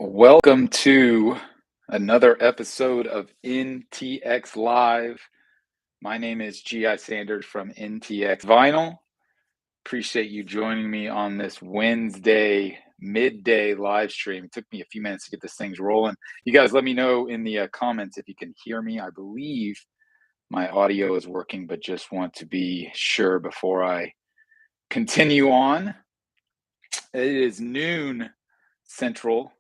Welcome to another episode of NTX Live. My name is G.I. Sanders from NTX Vinyl. Appreciate you joining me on this Wednesday midday live stream. It took me a few minutes to get this thing rolling. You guys let me know in the comments if you can hear me. I believe my audio is working, but just want to be sure before I continue on. It is noon Central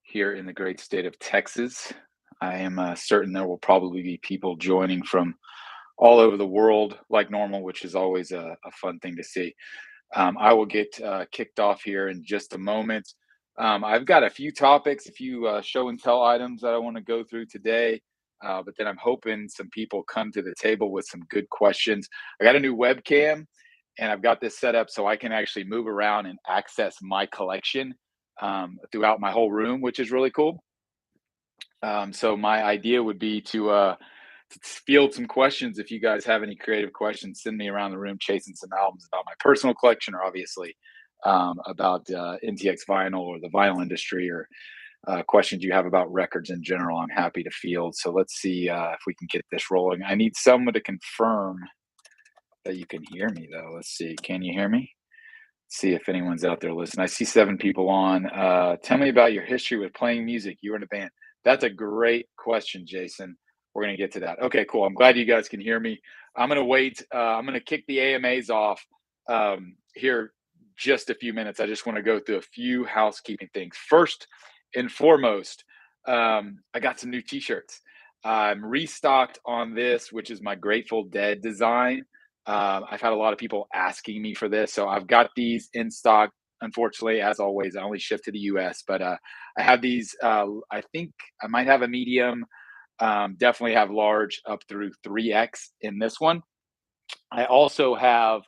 here in the great state of Texas. I am certain there will probably be people joining from all over the world like normal, which is always a fun thing to see. I will get kicked off here in just a moment. I've got a few topics, a few show and tell items that I want to go through today. But then I'm hoping some people come to the table with some good questions. I got a new webcam and I've got this set up so I can actually move around and access my collection throughout my whole room, which is really cool. So my idea would be to field some questions. If you guys have any creative questions, send me around the room chasing some albums about my personal collection, or obviously about NTX vinyl or the vinyl industry, or questions you have about records in general. I'm happy to field. So let's see if we can get this rolling. I need someone to confirm that you can hear me, though. Let's see. Can you hear me? See if anyone's out there listening. I see 7 people on. Tell me about your history with playing music. You were in a band. That's a great question, Jason. We're going to get to that. Okay, cool. I'm glad you guys can hear me. I'm going to wait. I'm going to kick the AMAs off here just a few minutes. I just want to go through a few housekeeping things. First and foremost, I got some new t-shirts. I'm restocked on this, which is my Grateful Dead design. I've had a lot of people asking me for this, so I've got these in stock. Unfortunately, as always, I only ship to the US, but I have these. I think I might have a medium, definitely have large up through 3X in this one. I also have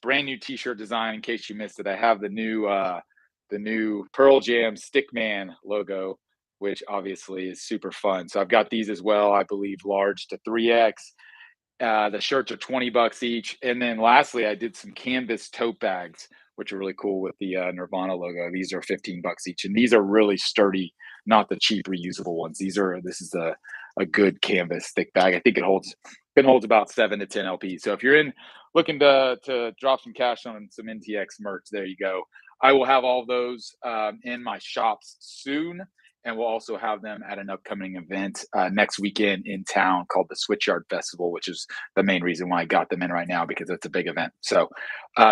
brand new t-shirt design in case you missed it. I have the new Pearl Jam Stickman logo, which obviously is super fun. So I've got these as well, I believe large to 3X. The shirts are $20 each. And then lastly, I did some canvas tote bags, which are really cool with the Nirvana logo. These are $15 each. And these are really sturdy, not the cheap reusable ones. This is a good canvas thick bag. I think it holds about 7 to 10 LPs. So if you're looking to drop some cash on some NTX merch, there you go. I will have all of those in my shops soon. And we'll also have them at an upcoming event next weekend in town called the Switchyard Festival, which is the main reason why I got them in right now, because it's a big event. So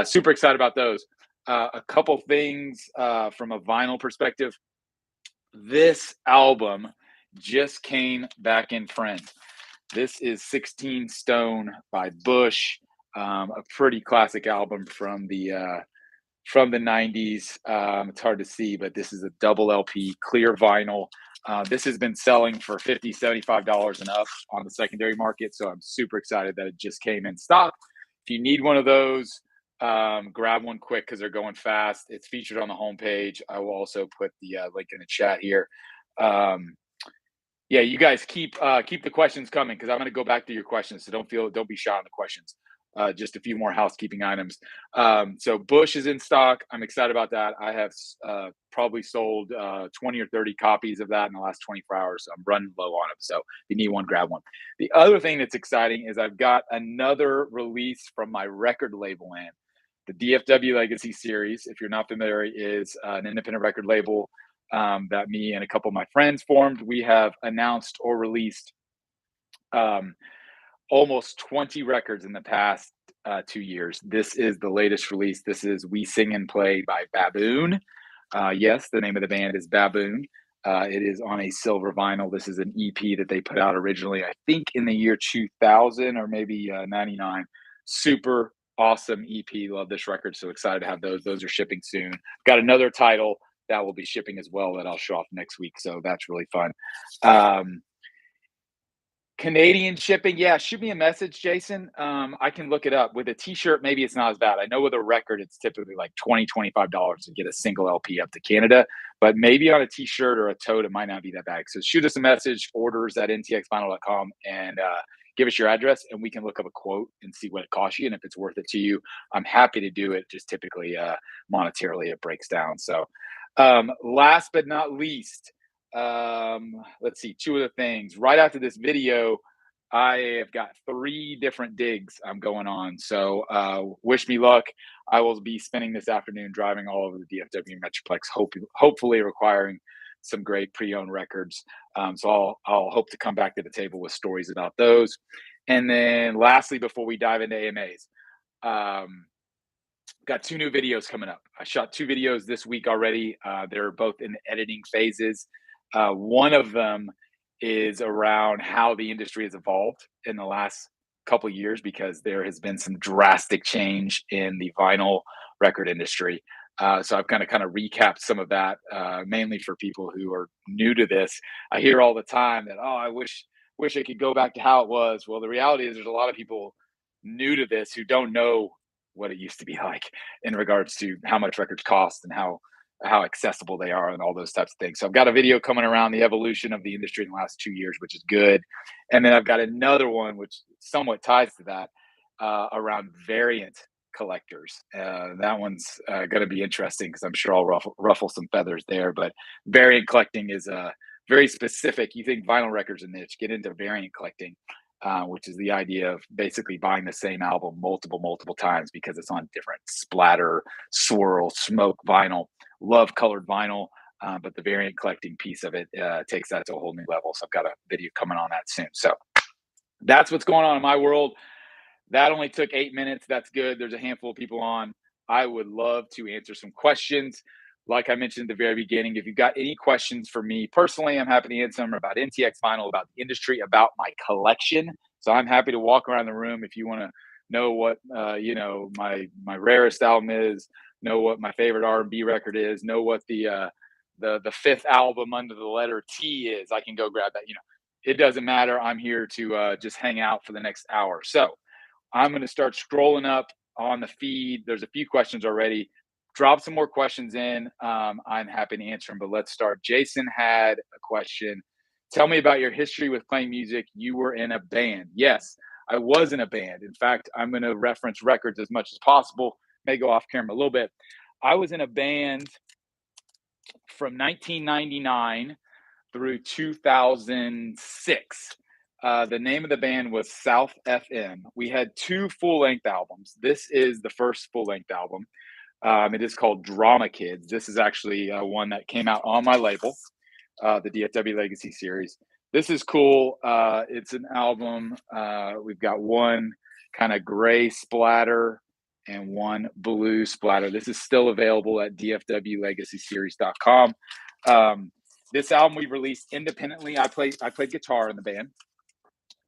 super excited about those. A couple things from a vinyl perspective. This album just came back in print. This is 16 Stone by Bush, a pretty classic album from the 90s. It's hard to see, but this is a double LP clear vinyl. This has been selling for $50, $75 and up on the secondary market. So I'm super excited that it just came in stock. If you need one of those, grab one quick because they're going fast. It's featured on the homepage. I will also put the link in the chat here. Yeah, you guys keep the questions coming because I'm going to go back to your questions. So don't be shy on the questions. Just a few more housekeeping items. So Bush is in stock. I'm excited about that. I have probably sold 20 or 30 copies of that in the last 24 hours. So I'm running low on them. So if you need one, grab one. The other thing that's exciting is I've got another release from my record label in. The DFW Legacy series, if you're not familiar, is an independent record label that me and a couple of my friends formed. We have announced or released almost 20 records in the past 2 years. This is the latest release. This is We Sing and Play by Baboon. Yes, the name of the band is Baboon. It is on a silver vinyl. This is an EP that they put out originally, I think in the year 2000 or maybe 99. Super awesome EP. Love this record. So excited to have those. Those are shipping soon. Got another title that will be shipping as well that I'll show off next week. So that's really fun. Canadian shipping, yeah, shoot me a message, Jason. I can look it up. With a t-shirt, maybe it's not as bad. I know with a record, it's typically like $20, $25 to get a single LP up to Canada, but maybe on a t-shirt or a tote, it might not be that bad. So shoot us a message, orders@ntxvinyl.com, and give us your address, and we can look up a quote and see what it costs you. And if it's worth it to you, I'm happy to do it. Just typically monetarily, it breaks down. So Last but not least, let's see, two other things. Right after this video, I have got three different digs I'm going on. So wish me luck. I will be spending this afternoon driving all over the DFW Metroplex, hopefully requiring some great pre-owned records. So I'll hope to come back to the table with stories about those. And then lastly, before we dive into AMAs, um, got two new videos coming up. I shot two videos this week already. They're both in the editing phases. One of them is around how the industry has evolved in the last couple of years because there has been some drastic change in the vinyl record industry. So I've kind of recapped some of that, mainly for people who are new to this. I hear all the time that, oh, I wish I could go back to how it was. Well, the reality is there's a lot of people new to this who don't know what it used to be like in regards to how much records cost and how accessible they are and all those types of things. So I've got a video coming around the evolution of the industry in the last 2 years, which is good. And then I've got another one which somewhat ties to that, around variant collectors. That one's going to be interesting because I'm sure I'll ruffle some feathers there. But variant collecting is very specific. You think vinyl records a niche, get into variant collecting, which is the idea of basically buying the same album multiple times because it's on different splatter, swirl, smoke vinyl. Love colored vinyl, but the variant collecting piece of it takes that to a whole new level. So I've got a video coming on that soon. So that's what's going on in my world. That only took 8 minutes. That's good. There's a handful of people on. I would love to answer some questions. Like I mentioned at the very beginning, if you've got any questions for me personally, I'm happy to answer them about NTX Vinyl, about the industry, about my collection. So I'm happy to walk around the room if you want to know what my rarest album is, know what my favorite R&B record is, know what the fifth album under the letter T is. I can go grab that. It doesn't matter. I'm here to just hang out for the next hour. So I'm going to start scrolling up on the feed. There's a few questions already. Drop some more questions in. I'm happy to answer them, but let's start. Jason had a question. Tell me about your history with playing music. You were in a band. Yes, I was in a band. In fact, I'm going to reference records as much as possible. May go off camera a little bit. I was in a band from 1999 through 2006. The name of the band was South FM. We had two full-length albums. This is the first full-length album. It is called Drama Kids. This is actually one that came out on my label, the DFW Legacy series. This is cool. It's an album. We've got one kind of gray splatter and one blue splatter. This is still available at dfwlegacyseries.com. This album we released independently. I played guitar in the band.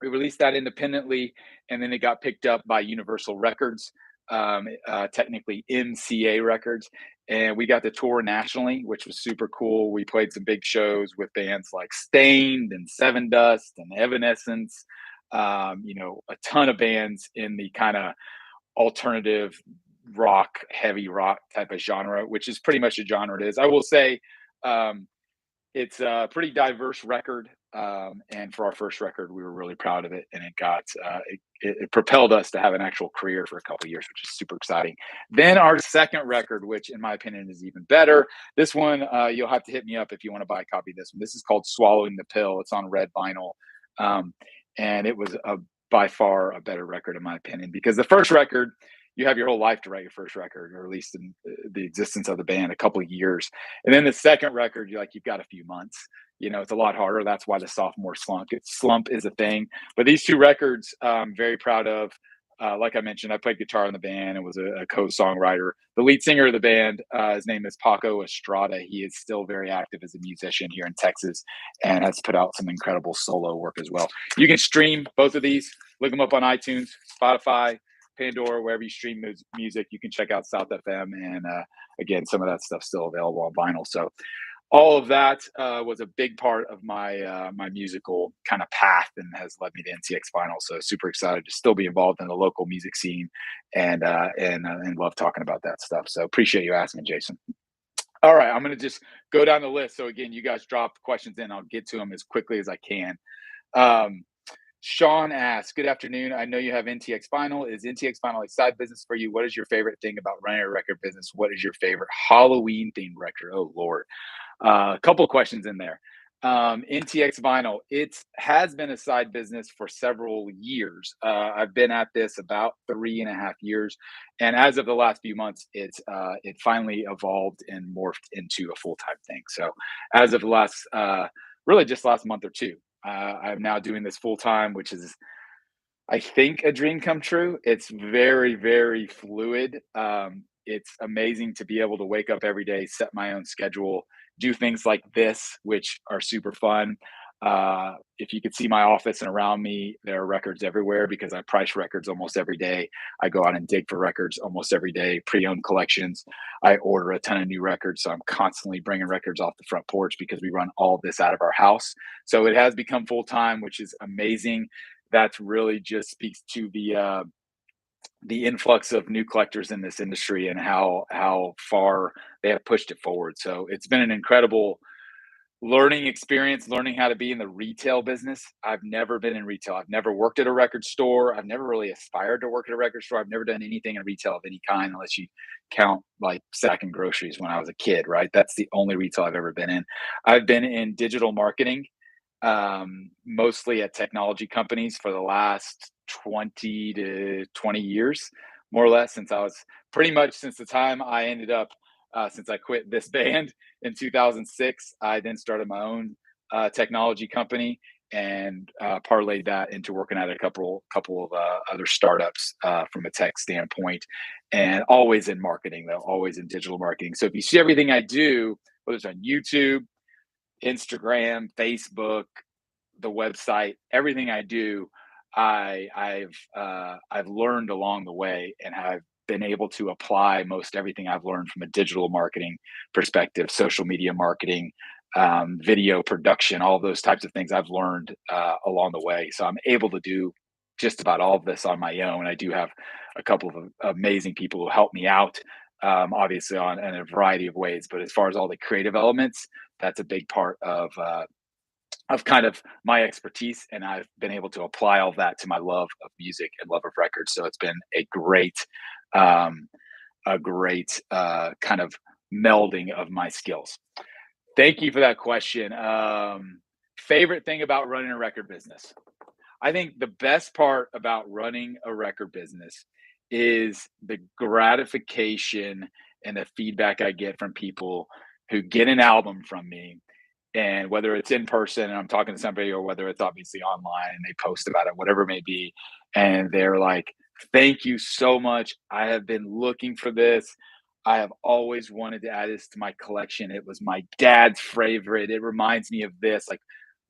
We released that independently, and then it got picked up by Universal Records, technically MCA Records, and we got to tour nationally, which was super cool. We played some big shows with bands like Stained and Seven Dust and Evanescence, a ton of bands in the kind of alternative rock, heavy rock type of genre, which is pretty much the genre it is. I will say, it's a pretty diverse record, and for our first record, we were really proud of it, and it propelled us to have an actual career for a couple of years, which is super exciting. Then our second record, which in my opinion is even better. This one, you'll have to hit me up if you want to buy a copy of this one. This is called Swallowing the Pill. It's on red vinyl, and it was by far a better record in my opinion, because the first record, you have your whole life to write your first record, or at least in the existence of the band, a couple of years. And then the second record, you've got a few months. It's a lot harder. That's why the sophomore slump is a thing. But these two records, I'm very proud of. Like I mentioned, I played guitar in the band and was a co-songwriter. The lead singer of the band, his name is Paco Estrada. He is still very active as a musician here in Texas and has put out some incredible solo work as well. You can stream both of these. Look them up on iTunes, Spotify, Pandora, wherever you stream music. You can check out South FM, and again, some of that stuff's still available on vinyl. So all of that was a big part of my my musical kind of path, and has led me to NTX Vinyl. So super excited to still be involved in the local music scene, and love talking about that stuff. So appreciate you asking, Jason. All right, I'm going to just go down the list. So again, you guys drop questions in. I'll get to them as quickly as I can. Sean asks, good afternoon. I know you have NTX Vinyl. Is NTX Vinyl a side business for you? What is your favorite thing about running a record business? What is your favorite Halloween themed record? Oh, Lord. A couple of questions in there. NTX Vinyl, it has been a side business for several years. I've been at this about 3.5 years, and as of the last few months, it finally evolved and morphed into a full time thing. So, as of the last, really just last month or two, I'm now doing this full time, which is I think a dream come true. It's very, very fluid. It's amazing to be able to wake up every day, set my own schedule, do things like this, which are super fun. If you could see my office and around me, there are records everywhere because I price records almost every day. I go out and dig for records almost every day, pre owned collections. I order a ton of new records. So I'm constantly bringing records off the front porch because we run all of this out of our house. So it has become full time, which is amazing. That's really just speaks to the influx of new collectors in this industry and how far they have pushed it forward. So it's been an incredible learning experience, learning how to be in the retail business. I've never been in retail. I've never worked at a record store. I've never really aspired to work at a record store. I've never done anything in retail of any kind unless you count like sacking groceries when I was a kid, right? That's the only retail I've ever been in. I've been in digital marketing, mostly at technology companies for the last 20 to 20 years, more or less, since I was pretty much since the time I ended up, since I quit this band in 2006. I then started my own technology company and parlayed that into working at a couple of other startups from a tech standpoint, and always in marketing though, always in digital marketing. So if you see everything I do, whether it's on YouTube, Instagram, Facebook, the website, everything I do, I've learned along the way, and have been able to apply most everything I've learned from a digital marketing perspective, social media marketing, video production, all those types of things I've learned along the way. So I'm able to do just about all of this on my own. I do have a couple of amazing people who help me out, obviously on in a variety of ways. But as far as all the creative elements, that's a big part of kind of my expertise, and I've been able to apply all that to my love of music and love of records. So it's been um, a great kind of melding of my skills. Thank you for that question. Favorite thing about running a record business? I think the best part about running a record business is the gratification and the feedback I get from people who get an album from me, and whether it's in person and I'm talking to somebody, or whether it's obviously online and they post about it, whatever it may be, and they're like, thank you so much. I have been looking for this. I have always wanted to add this to my collection. It was my dad's favorite. It reminds me of this. Like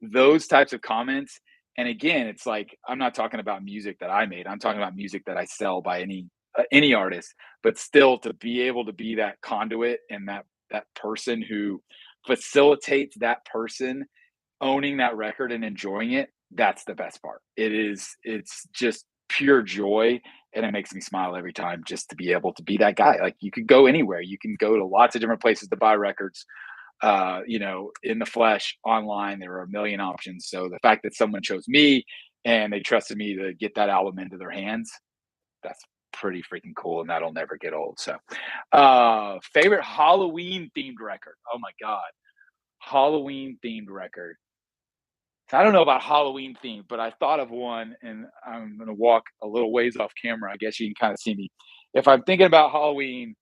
those types of comments. And again, it's like I'm not talking about music that I made. I'm talking about music that I sell by any artist, but still to be able to be that conduit and that person who facilitates that person owning that record and enjoying it, that's the best part. It's just pure joy, and it makes me smile every time just to be able to be that guy. Like you could go anywhere. You can go to lots of different places to buy records. In the flesh, online, there are a million options. So the fact that someone chose me and they trusted me to get that album into their hands, that's pretty freaking cool, and that'll never get old. So, favorite Halloween themed record. Oh my God. Halloween themed record. So I don't know about Halloween themed, but I thought of one, and I'm going to walk a little ways off camera. I guess you can kind of see me. If I'm thinking about Halloween,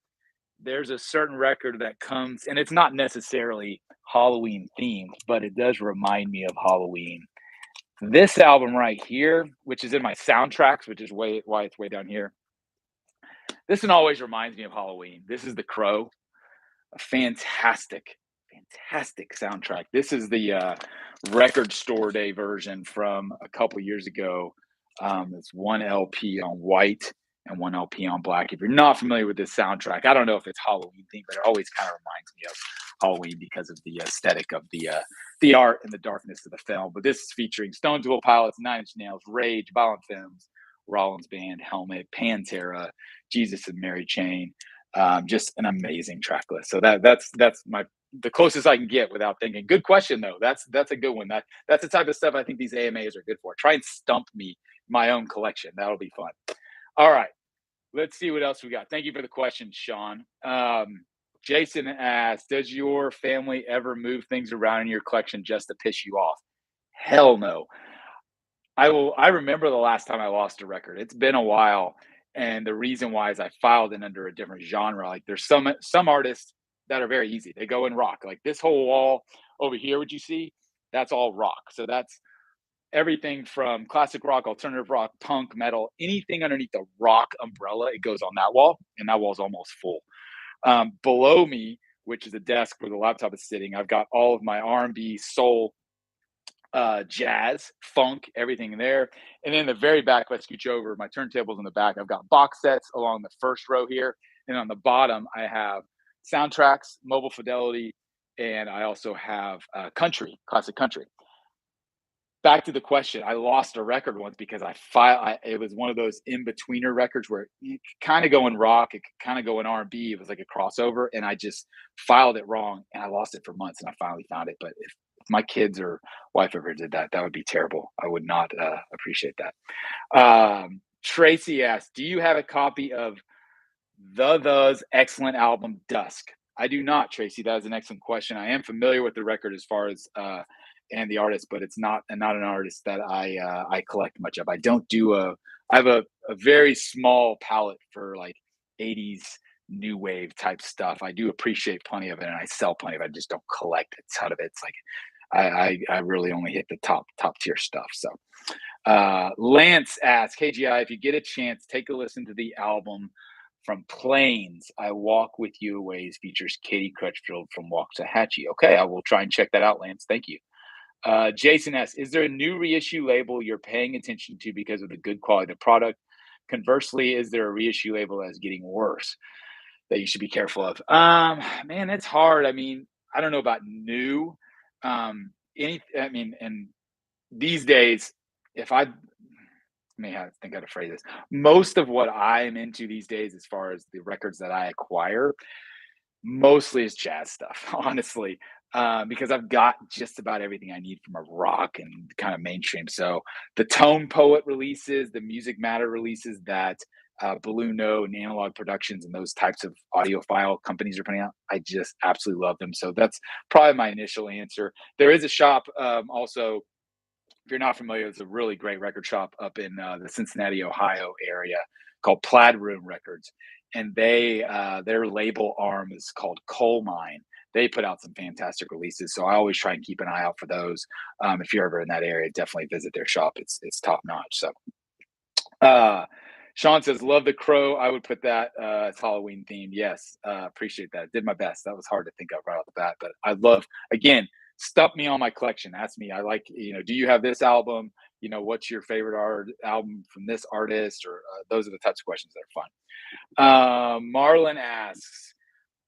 there's a certain record that comes, and it's not necessarily Halloween themed, but it does remind me of Halloween. This album right here, which is in my soundtracks, which is why it's way down here. This one always reminds me of Halloween. This is The Crow, a fantastic soundtrack. This is the record store day version from a couple years ago. It's one LP on white and one LP on black. If you're not familiar with this soundtrack, I don't know if it's Halloween themed, but it always kind of reminds me of Halloween because of the aesthetic of the art and the darkness of the film. But this is featuring Stone Temple Pilots, Nine Inch Nails, Rage, Violent Femmes, Rollins Band, Helmet, Pantera, Jesus and Mary Chain. Just an amazing track list. So that's my the closest I can get without thinking. Good question though. That's a good one. That's the type of stuff I think these AMAs are good for. Try and stump me my own collection. That'll be fun. All right. Let's see what else we got. Thank you for the question, Sean. Jason asks, does your family ever move things around in your collection just to piss you off? Hell no. I remember the last time I lost a record. It's been a while. And the reason why is I filed it under a different genre. Like there's some artists that are very easy. They go in rock. Like this whole wall over here, what you see, that's all rock. So that's everything from classic rock, alternative rock, punk, metal, anything underneath the rock umbrella, it goes on that wall, and that wall's almost full. Below me, which is a desk where the laptop is sitting, I've got all of my R&B, soul, jazz, funk, everything in there. And then in the very back, if I scooch over, my turntables in the back, I've got box sets along the first row here. And on the bottom, I have soundtracks, mobile fidelity, and I also have country, classic country. Back to the question, I lost a record once because it was one of those in-betweener records where it could kind of go in rock, it could kind of go in R&B. It was like a crossover, and I just filed it wrong, and I lost it for months, and I finally found it. But if my kids or wife ever did that, that would be terrible. I would not appreciate that. Tracy asked, do you have a copy of The's excellent album Dusk? I do not, Tracy. That is an excellent question. I am familiar with the record as far as and the artist, but it's not an artist that I collect much of. I have a very small palette for like 80s new wave type stuff. I do appreciate plenty of it, and I sell plenty of it. I just don't collect a ton of it. It's like I really only hit the top tier stuff. So Lance asks, hey GI, if you get a chance, take a listen to the album from Plains, I Walk With You a Ways, features Katie Crutchfield from Waxahachie. Okay, I will try and check that out, Lance. Thank you. Jason asks, is there a new reissue label you're paying attention to because of the good quality of the product? Conversely, is there a reissue label that's getting worse that you should be careful of? Man, it's hard. I mean, I don't know about new. And these days, if I may have think how to phrase this, most of what I'm into these days, as far as the records that I acquire, mostly is jazz stuff, honestly, because I've got just about everything I need from a rock and kind of mainstream. So the Tone Poet releases, the Music Matter releases that Blue Note and Analog Productions and those types of audiophile companies are putting out, I just absolutely love them. So that's probably my initial answer. There is a shop also. If you're not familiar, it's a really great record shop up in the Cincinnati, Ohio area called Plaid Room Records, and their label arm is called Coal Mine. They put out some fantastic releases, so I always try and keep an eye out for those. If you're ever in that area, definitely visit their shop. It's top notch. So, Sean says, "Love the Crow." I would put that it's Halloween themed. Yes, appreciate that. Did my best. That was hard to think of right off the bat, but I love again. Stuff me on my collection. Ask me. I like, do you have this album? What's your favorite album from this artist? Or those are the types of questions that are fun. Marlon asks,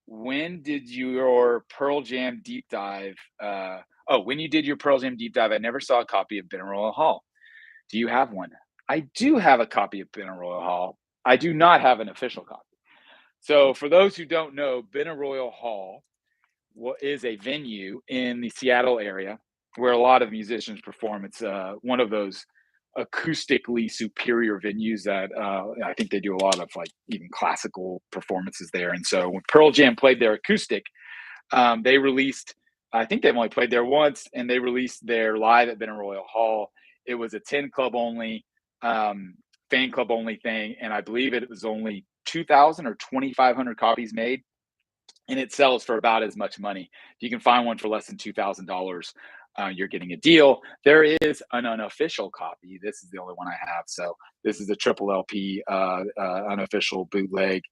when did your Pearl Jam deep dive? When you did your Pearl Jam deep dive, I never saw a copy of Binneroyal Hall. Do you have one? I do have a copy of Binneroyal Hall. I do not have an official copy. So for those who don't know, Binneroyal Hall is a venue in the Seattle area where a lot of musicians perform. It's one of those acoustically superior venues that I think they do a lot of like even classical performances there. And so when Pearl Jam played their acoustic, they released, I think they've only played there once, and they released their live at Binneroyal Hall. It was a 10 club only, fan club only thing. And I believe it was only 2,000 or 2,500 copies made. And it sells for about as much money. If you can find one for less than $2,000, you're getting a deal. There is an unofficial copy. This is the only one I have. So this is a triple LP unofficial bootleg,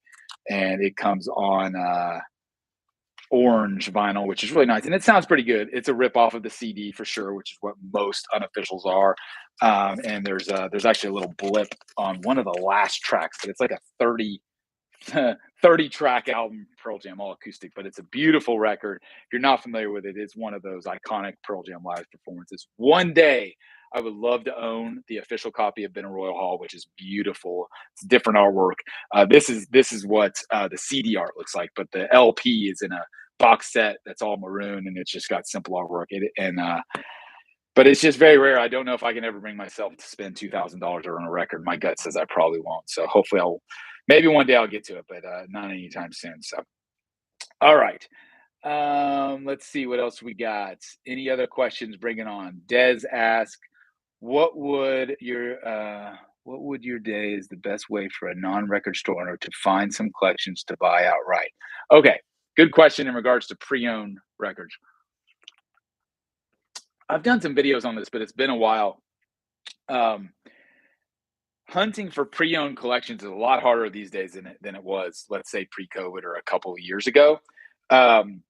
and it comes on orange vinyl, which is really nice. And it sounds pretty good. It's a rip off of the CD for sure, which is what most unofficials are. And there's actually a little blip on one of the last tracks, but it's like a 30 track album, Pearl Jam, all acoustic, but it's a beautiful record. If you're not familiar with it, it's one of those iconic Pearl Jam live performances. One day I would love to own the official copy of Binneroyal Hall, which is beautiful. It's different artwork. This is what the CD art looks like, but the LP is in a box set that's all maroon and it's just got simple artwork. But it's just very rare. I don't know if I can ever bring myself to spend $2,000 on a record. My gut says I probably won't. So hopefully maybe one day I'll get to it, but not anytime soon. So, all right. Let's see what else we got. Any other questions? Bring it on. Des asked, what would your day is the best way for a non-record store owner to find some collections to buy outright? Okay, good question in regards to pre-owned records. I've done some videos on this, but it's been a while. Hunting for pre-owned collections is a lot harder these days than it was, let's say, pre-COVID or a couple of years ago. And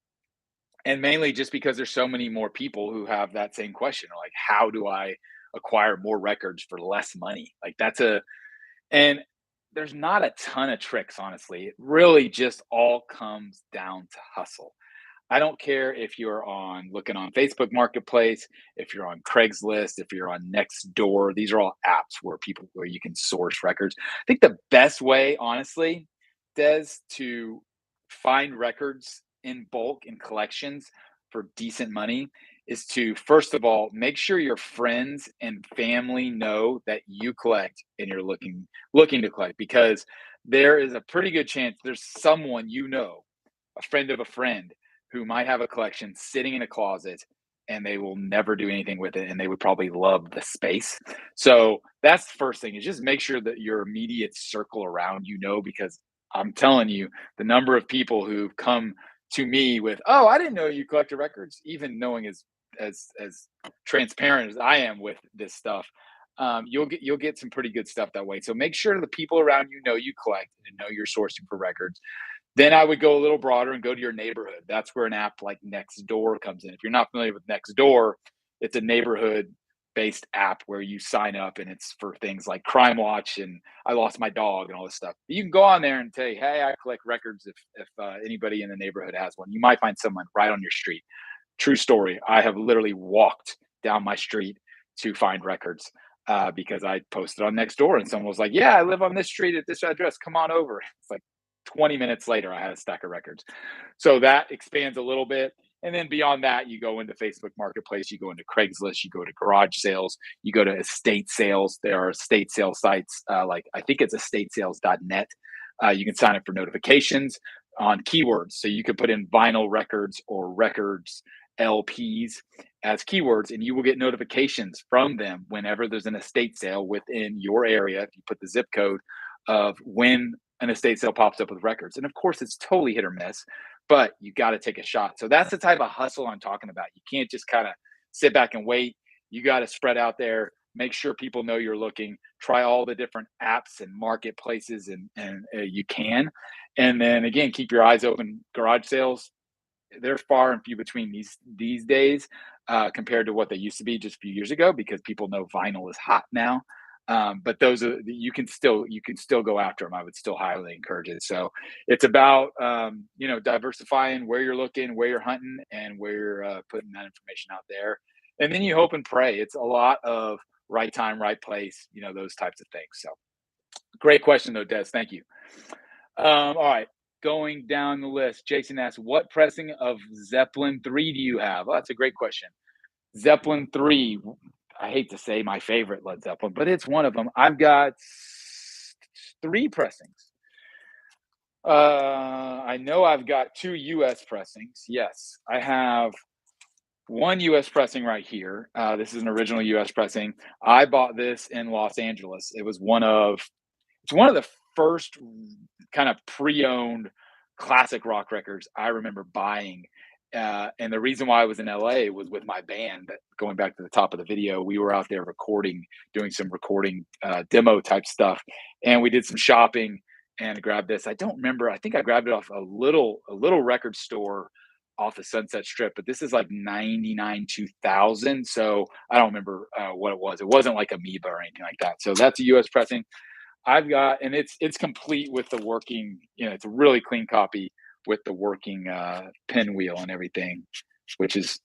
mainly just because there's so many more people who have that same question, like, how do I acquire more records for less money? Like and there's not a ton of tricks, honestly. It really just all comes down to hustle. I don't care if you're looking on Facebook Marketplace, if you're on Craigslist, if you're on Nextdoor. These are all apps where you can source records. I think the best way, honestly, Des, to find records in bulk and collections for decent money is to, first of all, make sure your friends and family know that you collect and you're looking to collect, because there is a pretty good chance there's someone, a friend of a friend, who might have a collection sitting in a closet and they will never do anything with it, and they would probably love the space. So that's the first thing, is just make sure that your immediate circle around, because I'm telling you, the number of people who've come to me with, "Oh, I didn't know you collected records," even knowing as transparent as I am with this stuff, you'll get some pretty good stuff that way. So make sure the people around you collect and know you're sourcing for records. Then I would go a little broader and go to your neighborhood. That's where an app like Nextdoor comes in. If you're not familiar with Nextdoor, it's a neighborhood-based app where you sign up, and it's for things like Crime Watch and I lost my dog and all this stuff. You can go on there and say, "Hey, I collect records. If anybody in the neighborhood has one," you might find someone right on your street. True story. I have literally walked down my street to find records because I posted on Nextdoor, and someone was like, "Yeah, I live on this street at this address. Come on over." It's like 20 minutes later, I had a stack of records. So that expands a little bit. And then beyond that, you go into Facebook Marketplace, you go into Craigslist, you go to garage sales, you go to estate sales. There are estate sale sites, like I think it's estatesales.net. You can sign up for notifications on keywords. So you could put in vinyl records or records LPs as keywords, and you will get notifications from them whenever there's an estate sale within your area. If you put the zip code of when an estate sale pops up with records. And of course, it's totally hit or miss, but you got to take a shot. So that's the type of hustle I'm talking about. You can't just kind of sit back and wait. You got to spread out there, make sure people know you're looking, try all the different apps and marketplaces and you can. And then again, keep your eyes open. Garage sales, they're far and few between these days compared to what they used to be just a few years ago, because people know vinyl is hot now. But those are, you can still go after them. I would still highly encourage it. So it's about diversifying where you're looking, where you're hunting, and where you're putting that information out there. And then you hope and pray. It's a lot of right time, right place, those types of things. So great question though, Des. Thank you. All right. Going down the list, Jason asks, what pressing of Zeppelin 3 do you have? Oh, that's a great question. Zeppelin 3, I hate to say my favorite Led Zeppelin, but it's one of them. I've got 3 pressings. I know I've got 2 US pressings. Yes, I have one US pressing right here. This is an original US pressing. I bought this in Los Angeles. It's one of the first kind of pre-owned classic rock records I remember buying. And the reason why I was in LA was with my band. Going back to the top of the video, we were out there doing some recording demo type stuff, and we did some shopping and grabbed this. I don't remember. I think I grabbed it off a little record store off the Sunset Strip, but this is like 99 2000. So I don't remember what it was. It wasn't like Amoeba or anything like that. So that's a US pressing. I've got, and it's complete with the working, it's a really clean copy with the working pinwheel and everything, which is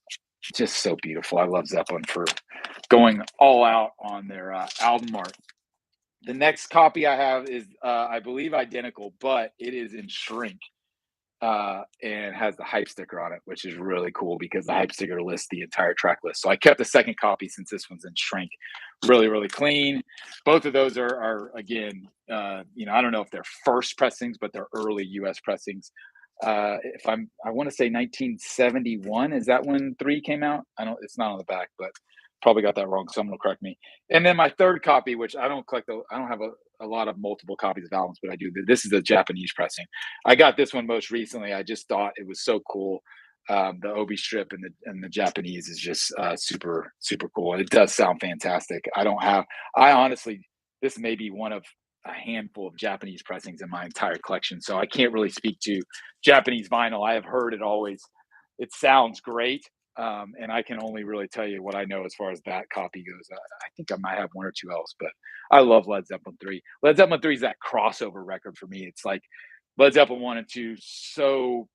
just so beautiful. I love Zeppelin for going all out on their album art. The next copy I have is, I believe, identical, but it is in shrink. and has the hype sticker on it, which is really cool because the hype sticker lists the entire track list. So I kept the second copy since this one's in shrink. Really, really clean. Both of those are again, I don't know if they're first pressings, but they're early U.S. pressings. I want to say 1971. Is that when three came out? I don't. It's not on the back, but probably got that wrong. Someone will correct me. And then my third copy, which I don't collect. I don't have a lot of multiple copies of albums, but I do. This is the Japanese pressing. I got this one most recently. I just thought it was so cool. The obi strip and the Japanese is just super super cool, and it does sound fantastic. I honestly, this may be one of a handful of Japanese pressings in my entire collection, so I can't really speak to Japanese vinyl. I have heard it sounds great, and I can only really tell you what I know as far as that copy goes. I think I might have one or two else, but I love Led Zeppelin 3. Led Zeppelin 3 is that crossover record for me. It's like Led Zeppelin 1 and 2, so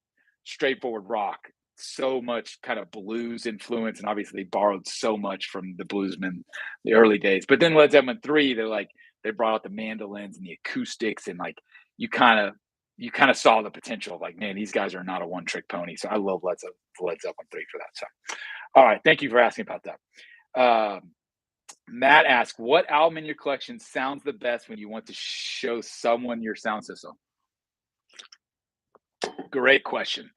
straightforward rock, so much kind of blues influence, and obviously they borrowed so much from the bluesmen the early days. But then Led Zeppelin 3, they brought out the mandolins and the acoustics, and like you kind of you kind of saw the potential of like, man, these guys are not a one trick pony. So I love Led Zeppelin 3 for that. So, all right. Thank you for asking about that. Matt asks, what album in your collection sounds the best when you want to show someone your sound system? Great question.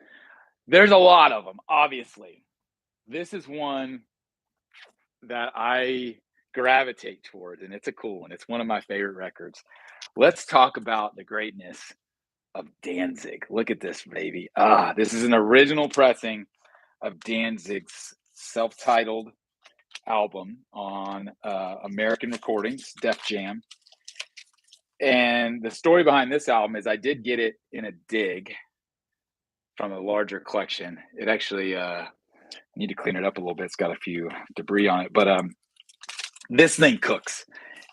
There's a lot of them, obviously. This is one that I gravitate towards, and it's a cool one. It's one of my favorite records. Let's talk about the greatness of Danzig. Look at this, baby. This is an original pressing of Danzig's self-titled album on American Recordings, Def Jam. And the story behind this album is I did get it in a dig from a larger collection. It actually, I need to clean it up a little bit. It's got a few debris on it, but this thing cooks.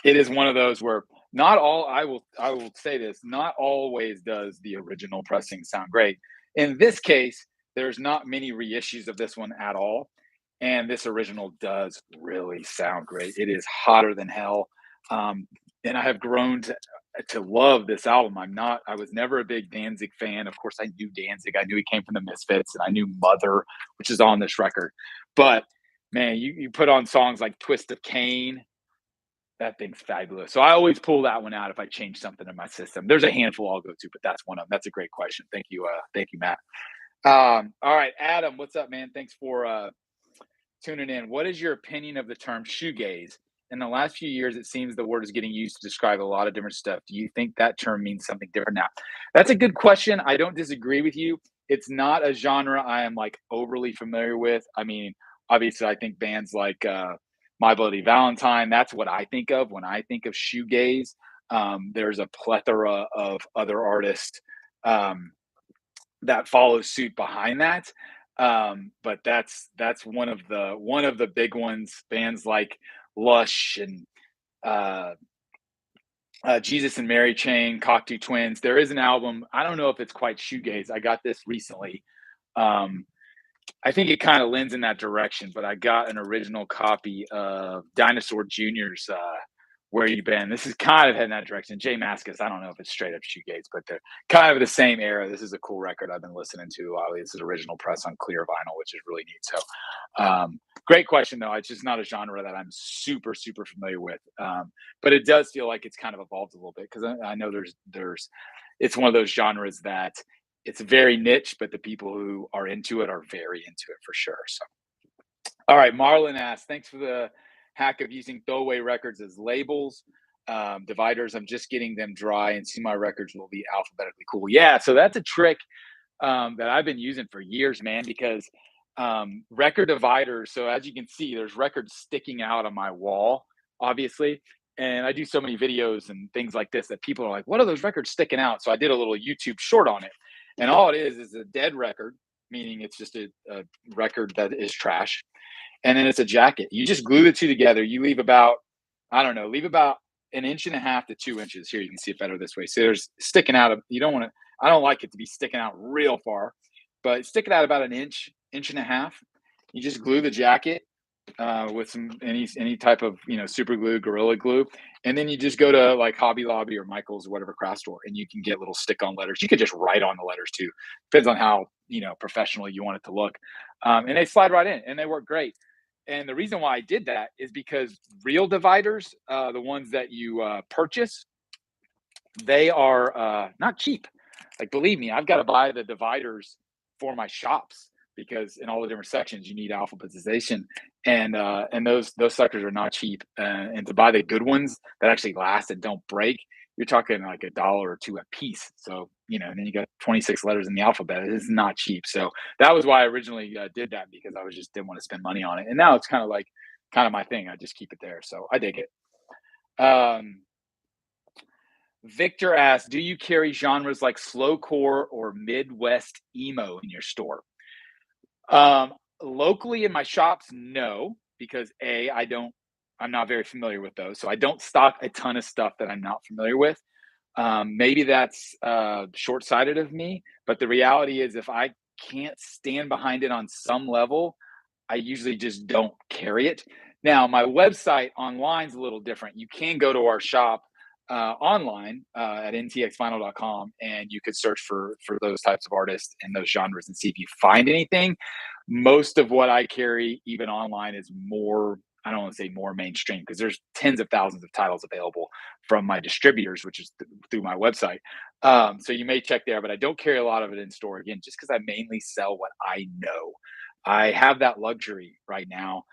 It is one of those where not all, I will say this, not always does the original pressing sound great. In this case, there's not many reissues of this one at all. And this original does really sound great. It is hotter than hell. And I have grown to love this album. I was never a big Danzig fan. Of course, I knew Danzig. I knew he came from the Misfits, and I knew Mother, which is on this record. But man, you put on songs like Twist of Cain, that thing's fabulous. So I always pull that one out if I change something in my system. There's a handful I'll go to, but that's one of them. That's a great question. Thank you, Matt. All right, Adam, what's up, man? Thanks for tuning in. What is your opinion of the term shoegaze? In the last few years, it seems the word is getting used to describe a lot of different stuff. Do you think that term means something different now? That's a good question. I don't disagree with you. It's not a genre I am like overly familiar with. I mean, obviously, I think bands like My Bloody Valentine, that's what I think of when I think of shoegaze. There's a plethora of other artists that follow suit behind that. But that's one of the big ones. Bands like Lush and Jesus and Mary Chain, Cocteau Twins. There is an album. I don't know if it's quite shoegaze. I got this recently. I think it kind of lends in that direction, but I got an original copy of Dinosaur Jr.'s Where You Been. This is kind of heading that direction. Jay Mascis, I don't know if it's straight up shoegaze, but they're kind of the same era. This is a cool record I've been listening to. This is original press on clear vinyl, which is really neat. So great question, though. It's just not a genre that I'm super, super familiar with. But it does feel like it's kind of evolved a little bit because I know it's one of those genres that it's very niche, but the people who are into it are very into it for sure. So, all right, Marlon asks, thanks for the hack of using throwaway records as labels. Dividers, I'm just getting them dry and soon my records will be alphabetically cool. Yeah, so that's a trick that I've been using for years, man, because record dividers, so as you can see, there's records sticking out on my wall, obviously. And I do so many videos and things like this that people are like, what are those records sticking out? So I did a little YouTube short on it. And all it is a dead record, meaning it's just a record that is trash. And then it's a jacket. You just glue the two together. You leave about, leave about an inch and a half to 2 inches. Here, you can see it better this way. So there's sticking out I don't like it to be sticking out real far, but sticking out about an inch and a half. You just glue the jacket with some any type of super glue, gorilla glue, and then you just go to like Hobby Lobby or Michael's or whatever craft store, and you can get little stick-on letters. You could just write on the letters too. Depends on how professional you want it to look, and they slide right in, and they work great. And the reason why I did that is because real dividers, the ones that you purchase, they are not cheap. Like, believe me, I've got to buy the dividers for my shops because in all the different sections you need alphabetization, and those suckers are not cheap. And to buy the good ones that actually last and don't break, you're talking like $1 or two a piece. So and then you got 26 letters in the alphabet. It's not cheap. So that was why I originally did that, because I was just didn't want to spend money on it. And now it's kind of my thing. I just keep it there. So I dig it. Victor asks, do you carry genres like slowcore or Midwest emo in your store? Um, Locally in my shops, no, because I'm not very familiar with those. So I don't stock a ton of stuff that I'm not familiar with. Maybe that's short sighted of me, but the reality is if I can't stand behind it on some level, I usually just don't carry it. Now, my website online is a little different. You can go to our shop online at ntxvinyl.com, and you could search for those types of artists and those genres and see if you find anything. Most of what I carry, even online, is more. I don't want to say more mainstream, because there's tens of thousands of titles available from my distributors, which is through my website. So you may check there, but I don't carry a lot of it in store, again, just because I mainly sell what I know. I have that luxury right now.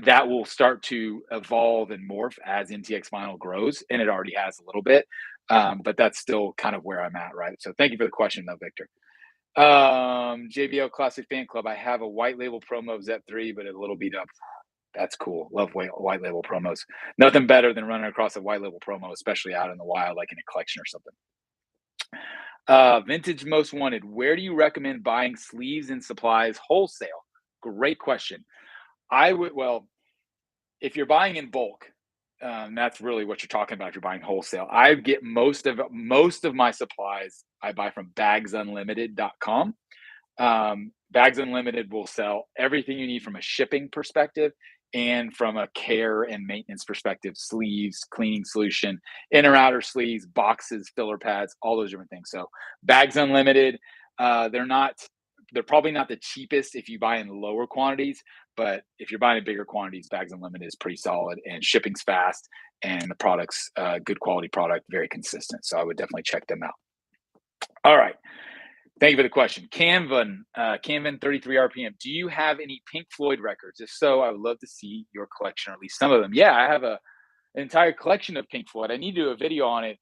That will start to evolve and morph as NTX Vinyl grows, and it already has a little bit. But that's still kind of where I'm at, right? So thank you for the question, though, Victor. JBL Classic Fan Club. I have a white label promo of Z3, but a little beat up. That's cool. Love white label promos. Nothing better than running across a white label promo, especially out in the wild, like in a collection or something. Vintage Most Wanted. Where do you recommend buying sleeves and supplies wholesale? Great question. Well, if you're buying in bulk, that's really what you're talking about. If you're buying wholesale, I get most of my supplies I buy from bagsunlimited.com. Bags Unlimited will sell everything you need from a shipping perspective and from a care and maintenance perspective: sleeves, cleaning solution, inner outer sleeves, boxes, filler pads, all those different things. So Bags Unlimited, they're probably not the cheapest if you buy in lower quantities, but if you're buying in bigger quantities, Bags Unlimited is pretty solid, and shipping's fast, and the product's good quality product, very consistent. So I would definitely check them out. All right. Thank you for the question. Canvan 33 RPM. Do you have any Pink Floyd records? If so, I would love to see your collection, or at least some of them. Yeah, I have an entire collection of Pink Floyd. I need to do a video on it.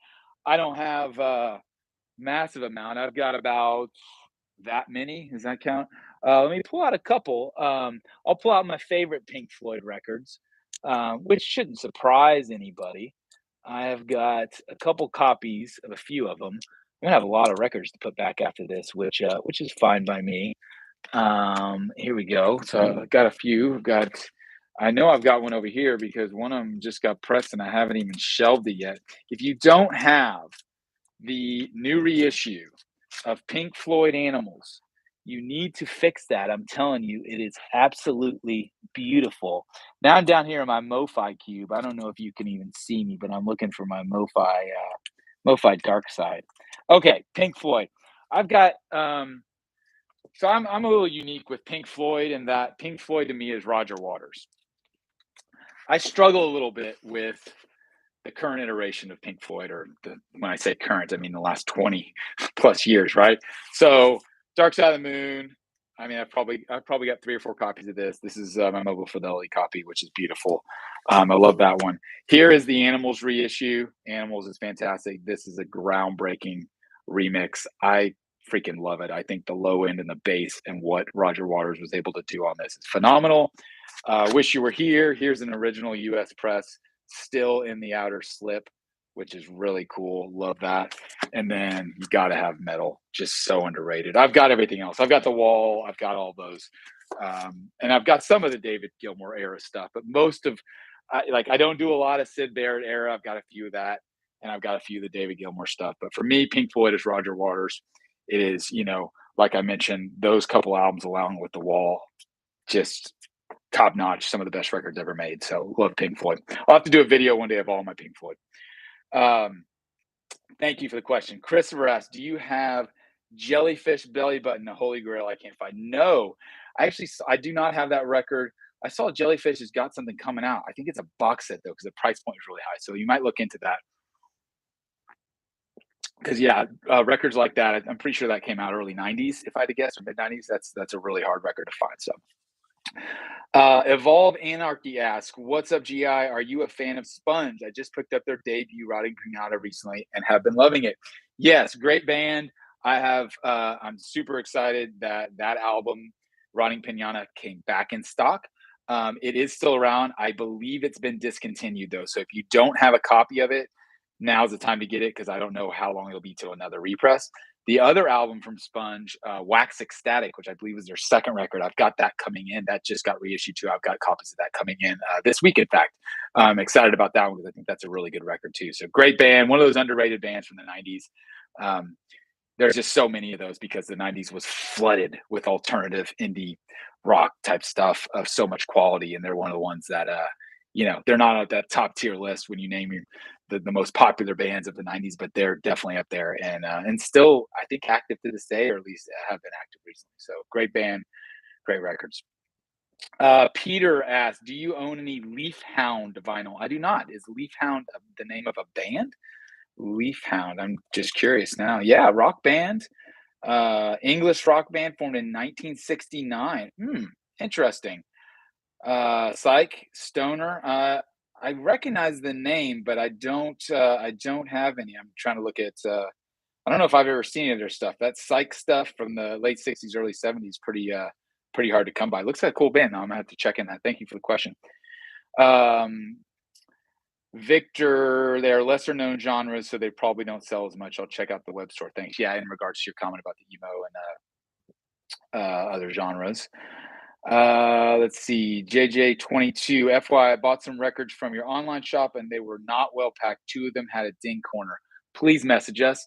I don't have a massive amount. I've got about that many. Does that count? Let me pull out a couple. I'll pull out my favorite Pink Floyd records, which shouldn't surprise anybody. I have got a couple copies of a few of them. I'm gonna have a lot of records to put back after this, which is fine by me. Here we go. So I've got a few. I know I've got one over here because one of them just got pressed and I haven't even shelved it yet. If you don't have the new reissue of Pink Floyd Animals, you need to fix that. I'm telling you, it is absolutely beautiful. Now I'm down here in my MoFi cube. I don't know if you can even see me, but I'm looking for my MoFi Dark Side. Okay, Pink Floyd. I've got so I'm a little unique with Pink Floyd in that Pink Floyd to me is Roger Waters. I struggle a little bit with the current iteration of Pink Floyd, or when I say current, I mean the last 20 plus years, right? So Dark Side of the Moon. I mean, I've probably got 3 or 4 copies of this. This is my Mobile Fidelity copy, which is beautiful. I love that one. Here is the Animals reissue. Animals is fantastic. This is a groundbreaking remix. I freaking love it. I think the low end and the bass and what Roger Waters was able to do on this is phenomenal. Wish You Were Here. Here's an original US press, still in the outer slip, which is really cool. Love that. And then you got to have Metal, just so underrated. I've got everything else. I've got The Wall. I've got all those. And I've got some of the David Gilmour era stuff, but most of, I don't do a lot of Sid Barrett era. I've got a few of that, and I've got a few of the David Gilmour stuff. But for me, Pink Floyd is Roger Waters. It is, like I mentioned, those couple albums along with The Wall, just top notch, some of the best records ever made. So love Pink Floyd. I'll have to do a video one day of all my Pink Floyd. Um, Thank you for the question. Christopher asked, do you have Jellyfish Belly Button, the Holy Grail I can't find? No, I do not have that record. I saw Jellyfish has got something coming out. I think it's a box set though, because the price point is really high. So you might look into that. Because yeah, records like that, I'm pretty sure that came out early '90s, if I had to guess, or mid '90s. That's a really hard record to find. So Evolve Anarchy asks, "What's up, GI? Are you a fan of Sponge? I just picked up their debut Rotting Pinata recently and have been loving it. Yes, great band. I have. I'm super excited that that album, Rotting Pinata, came back in stock. It is still around. I believe it's been discontinued though. So if you don't have a copy of it, now's the time to get it because I don't know how long it'll be till another repress. The other album from Sponge, Wax Ecstatic, which I believe is their second record, I've got that coming in. That just got reissued too. I've got copies of that coming in this week, in fact. I'm excited about that one because I think that's a really good record too. So great band, one of those underrated bands from the 90s. There's just so many of those because the 90s was flooded with alternative indie rock type stuff of so much quality. And they're one of the ones that, they're not at that top tier list when you name the most popular bands of the 90s, but they're definitely up there and still, I think, active to this day, or at least have been active recently. So great band, great records. Peter asked, do you own any Leaf Hound vinyl? I do not. Is Leaf Hound the name of a band? Leaf Hound. I'm just curious now. Yeah, rock band, English rock band formed in 1969. Interesting. Psych Stoner. I recognize the name, but I don't. I don't have any. I'm trying to look at. I don't know if I've ever seen any of their stuff. That Psych stuff from the late '60s, early '70s, pretty hard to come by. Looks like a cool band. Though. I'm gonna have to check in that. Thank you for the question. Victor, they're lesser known genres, so they probably don't sell as much. I'll check out the web store. Thanks. Yeah, in regards to your comment about the emo and other genres. Let's see. JJ22, FY, I bought some records from your online shop and they were not well packed. Two of them had a ding corner. Please message us.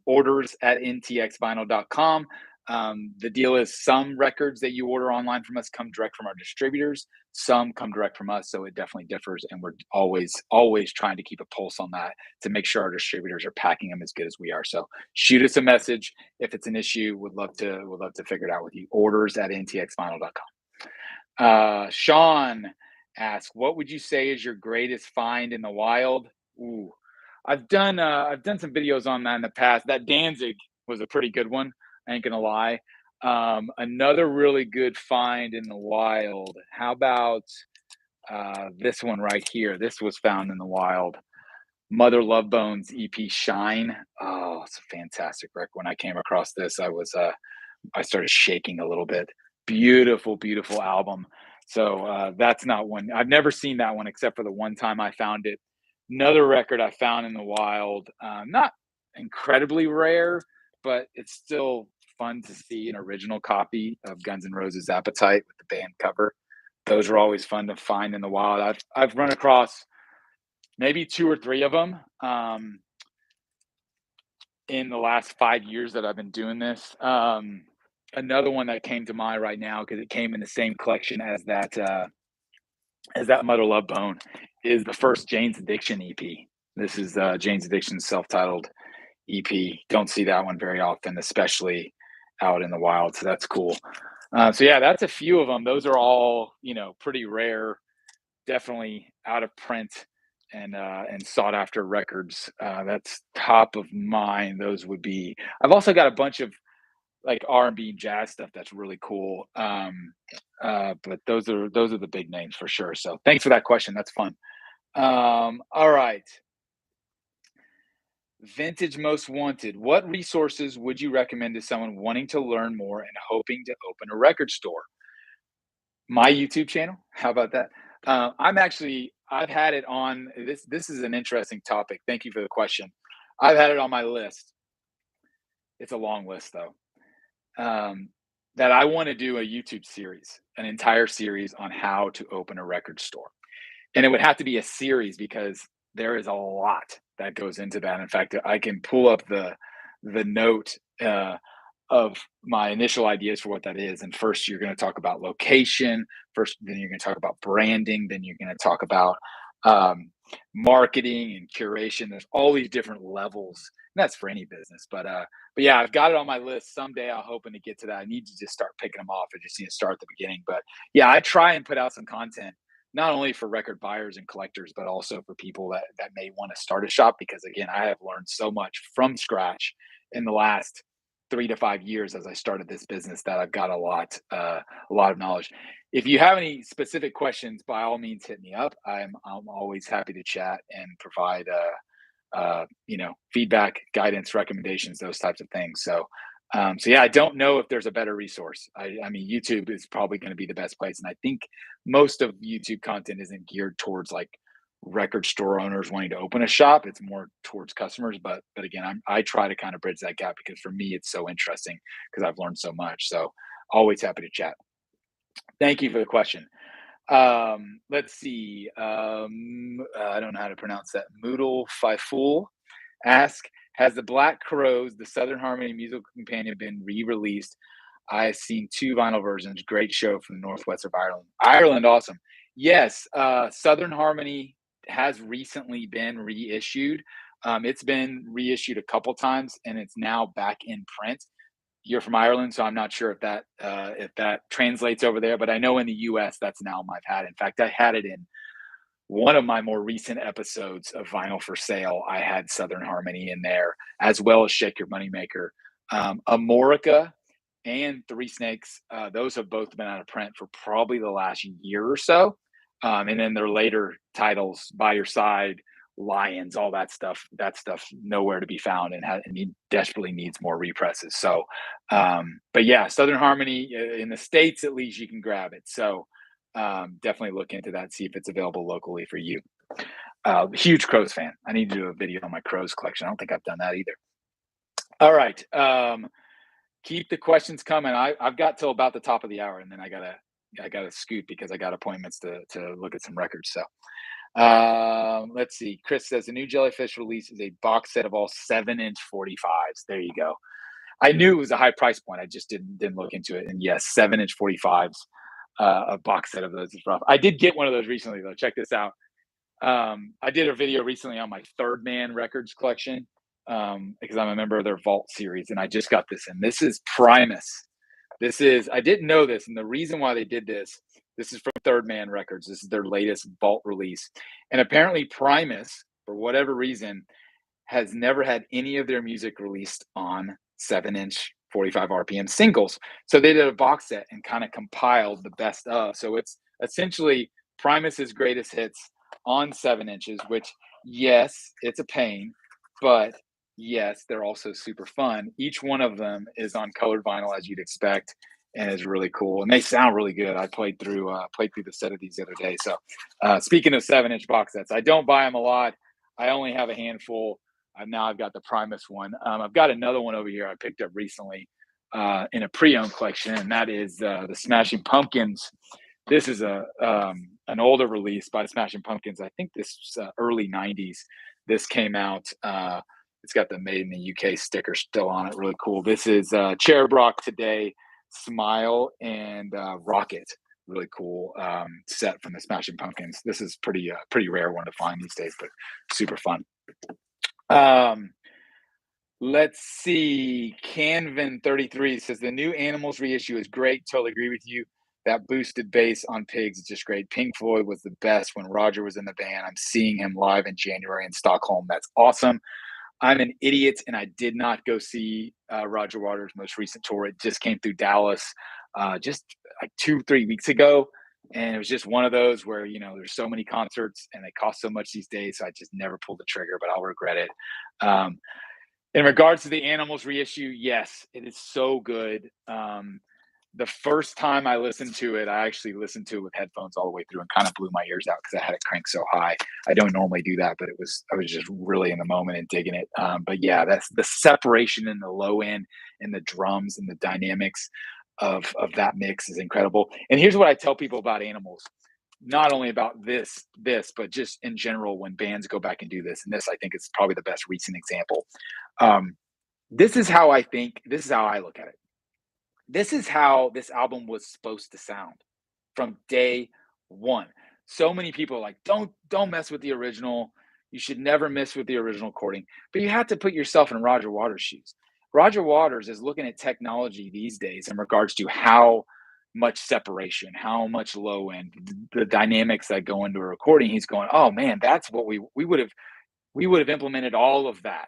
Orders at ntxvinyl.com. The deal is some records that you order online from us come direct from our distributors. Some come direct from us, so it definitely differs. And we're always trying to keep a pulse on that to make sure our distributors are packing them as good as we are. So shoot us a message if it's an issue. Would love to figure it out with you. Orders at ntxvinyl.com. Sean asks, what would you say is your greatest find in the wild? Ooh, I've done some videos on that in the past. That Danzig was a pretty good one. I ain't gonna lie. Another really good find in the wild. How about this one right here? This was found in the wild. Mother Love Bones EP Shine. Oh, it's a fantastic record. When I came across this, I started shaking a little bit. Beautiful, beautiful album. So that's not one. I've never seen that one except for the one time I found it. Another record I found in the wild. Not incredibly rare, but it's still fun to see an original copy of Guns N' Roses Appetite with the band cover. Those are always fun to find in the wild. I've run across maybe two or three of them in the last 5 years that I've been doing this. Another one that came to mind right now because it came in the same collection as that Mother Love Bone is the first Jane's Addiction EP. This is Jane's Addiction's self-titled EP. Don't see that one very often, especially out in the wild. So that's cool. So yeah, that's a few of them. Those are all pretty rare, definitely out of print and sought after records. That's top of mind. Those would be. I've also got a bunch of like R&B jazz stuff that's really cool. But those are the big names for sure. So thanks for that question. That's fun. All right. Vintage Most Wanted. What resources would you recommend to someone wanting to learn more and hoping to open a record store? My YouTube channel. How about that? I've had it on this. This is an interesting topic. Thank you for the question. I've had it on my list. It's a long list though. That I want to do a YouTube series, an entire series on how to open a record store. And it would have to be a series because there is a lot that goes into that. In fact, I can pull up the note of my initial ideas for what that is. And first, you're going to talk about location. First, then you're going to talk about branding. Then you're going to talk about um, marketing and curation. There's all these different levels, and that's for any business. But yeah, I've got it on my list. Someday I'm hoping to get to that. I need to just start picking them off. I just need to start at the beginning. But yeah, I try and put out some content not only for record buyers and collectors, but also for people that may want to start a shop. Because again, I have learned so much from scratch in the last 3 to 5 years as I started this business that I've got a lot of knowledge. If you have any specific questions, by all means, hit me up. I'm always happy to chat and provide feedback, guidance, recommendations, those types of things. So yeah, I don't know if there's a better resource. I mean, YouTube is probably going to be the best place, and I think most of YouTube content isn't geared towards like record store owners wanting to open a shop. It's more towards customers. But again, I try to kind of bridge that gap because for me, it's so interesting because I've learned so much. So always happy to chat. Thank you for the question. Let's see. I don't know how to pronounce that. Moodle Fiful ask, has the Black Crows, the Southern Harmony musical companion, been re-released? I've seen two vinyl versions. Great show from the northwest of Ireland. Ireland, awesome. Yes, Southern Harmony has recently been reissued. It's been reissued a couple times, and it's now back in print. You're from Ireland, so I'm not sure if that translates over there, but I know in the U.S. that's an album I've had. In fact, I had it in one of my more recent episodes of Vinyl for Sale. I had Southern Harmony in there, as well as Shake Your Moneymaker. Amorica and Three Snakes, those have both been out of print for probably the last year or so. And then their later titles, By Your Side, Lions, all that stuff nowhere to be found, and desperately needs more represses. But yeah, Southern Harmony in the States, at least you can grab it. So definitely look into that, see if it's available locally for you. Huge Crows fan. I need to do a video on my Crows collection. I don't think I've done that either. All right. Keep the questions coming. I've got till about the top of the hour, and then I gotta scoot because I got appointments to look at some records. So let's see. Chris says the new Jellyfish release is a box set of all 7-inch 45s. There you go. I knew it was a high price point. I just didn't look into it. And yes, 7-inch 45s. A box set of those is rough. I did get one of those recently though. Check this out. I did a video recently on my Third Man Records collection because I'm a member of their Vault series, and I just got this in. This is Primus. I didn't know this, and the reason why they did this is from Third Man Records. This is their latest Vault release, and apparently Primus, for whatever reason, has never had any of their music released on 7-inch 45 RPM singles. So they did a box set and kind of compiled the best of. So it's essentially Primus's greatest hits on 7 inches, which, yes, it's a pain, but yes, they're also super fun. Each one of them is on colored vinyl, as you'd expect, and is really cool. And they sound really good. I played through the set of these the other day. So speaking of 7-inch box sets, I don't buy them a lot. I only have a handful. Now I've got the Primus one. I've got another one over here I picked up recently in a pre-owned collection, and that is the Smashing Pumpkins. This is an older release by the Smashing Pumpkins. I think this was early 90s. This came out. It's got the Made in the UK sticker still on it. Really cool. This is Cherub Rock Today, Smile, and Rocket. Really cool set from the Smashing Pumpkins. This is pretty rare one to find these days, but super fun. Let's see. Canvin33 says the new Animals reissue is great. Totally agree with you. That boosted bass on Pigs is just great. Pink Floyd was the best when Roger was in the band. I'm seeing him live in January in Stockholm. That's awesome. I'm an idiot, and I did not go see Roger Waters' most recent tour. It just came through Dallas just like 2-3 weeks ago. And it was just one of those where, there's so many concerts and they cost so much these days. So I just never pulled the trigger, but I'll regret it. In regards to the Animals reissue, yes, it is so good. The first time I listened to it, I actually listened to it with headphones all the way through and kind of blew my ears out because I had it cranked so high. I don't normally do that, but I was just really in the moment and digging it. But yeah, that's the separation in the low end and the drums and the dynamics of that mix is incredible. And here's what I tell people about Animals, not only about this, but just in general when bands go back and do this. And this, I think, is probably the best recent example. This is how I think, this is how I look at it. This is how this album was supposed to sound from day one. So many people are like, don't mess with the original. You should never mess with the original recording. But you have to put yourself in Roger Waters' shoes. Roger Waters is looking at technology these days in regards to how much separation, how much low end, the dynamics that go into a recording. He's going, oh man, that's what we would have implemented all of that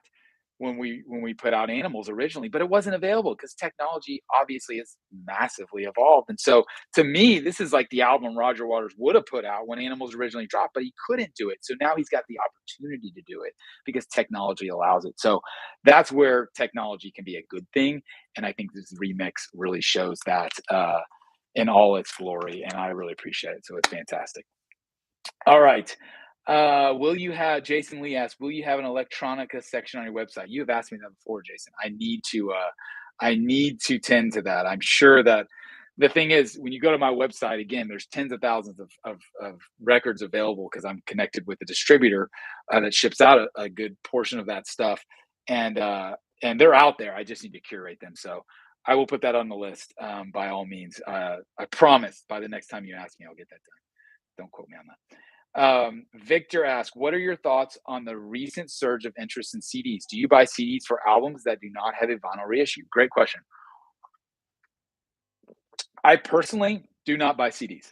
when we put out Animals originally, but it wasn't available because technology obviously has massively evolved. And so to me, this is like the album Roger Waters would have put out when Animals originally dropped, but he couldn't do it. So now he's got the opportunity to do it because technology allows it. So that's where technology can be a good thing. And I think this remix really shows that in all its glory. And I really appreciate it. So it's fantastic. All right. Will you have Jason Lee asks, will you have an electronica section on your website? You have asked me that before, Jason. I need to tend to that. I'm sure that the thing is, when you go to my website, again, there's tens of thousands of records available because I'm connected with a distributor that ships out a good portion of that stuff. And they're out there. I just need to curate them. So I will put that on the list by all means. I promise by the next time you ask me, I'll get that done. Don't quote me on that. Victor asks, what are your thoughts on the recent surge of interest in CDs? Do you buy CDs for albums that do not have a vinyl reissue? Great question. I personally do not buy CDs.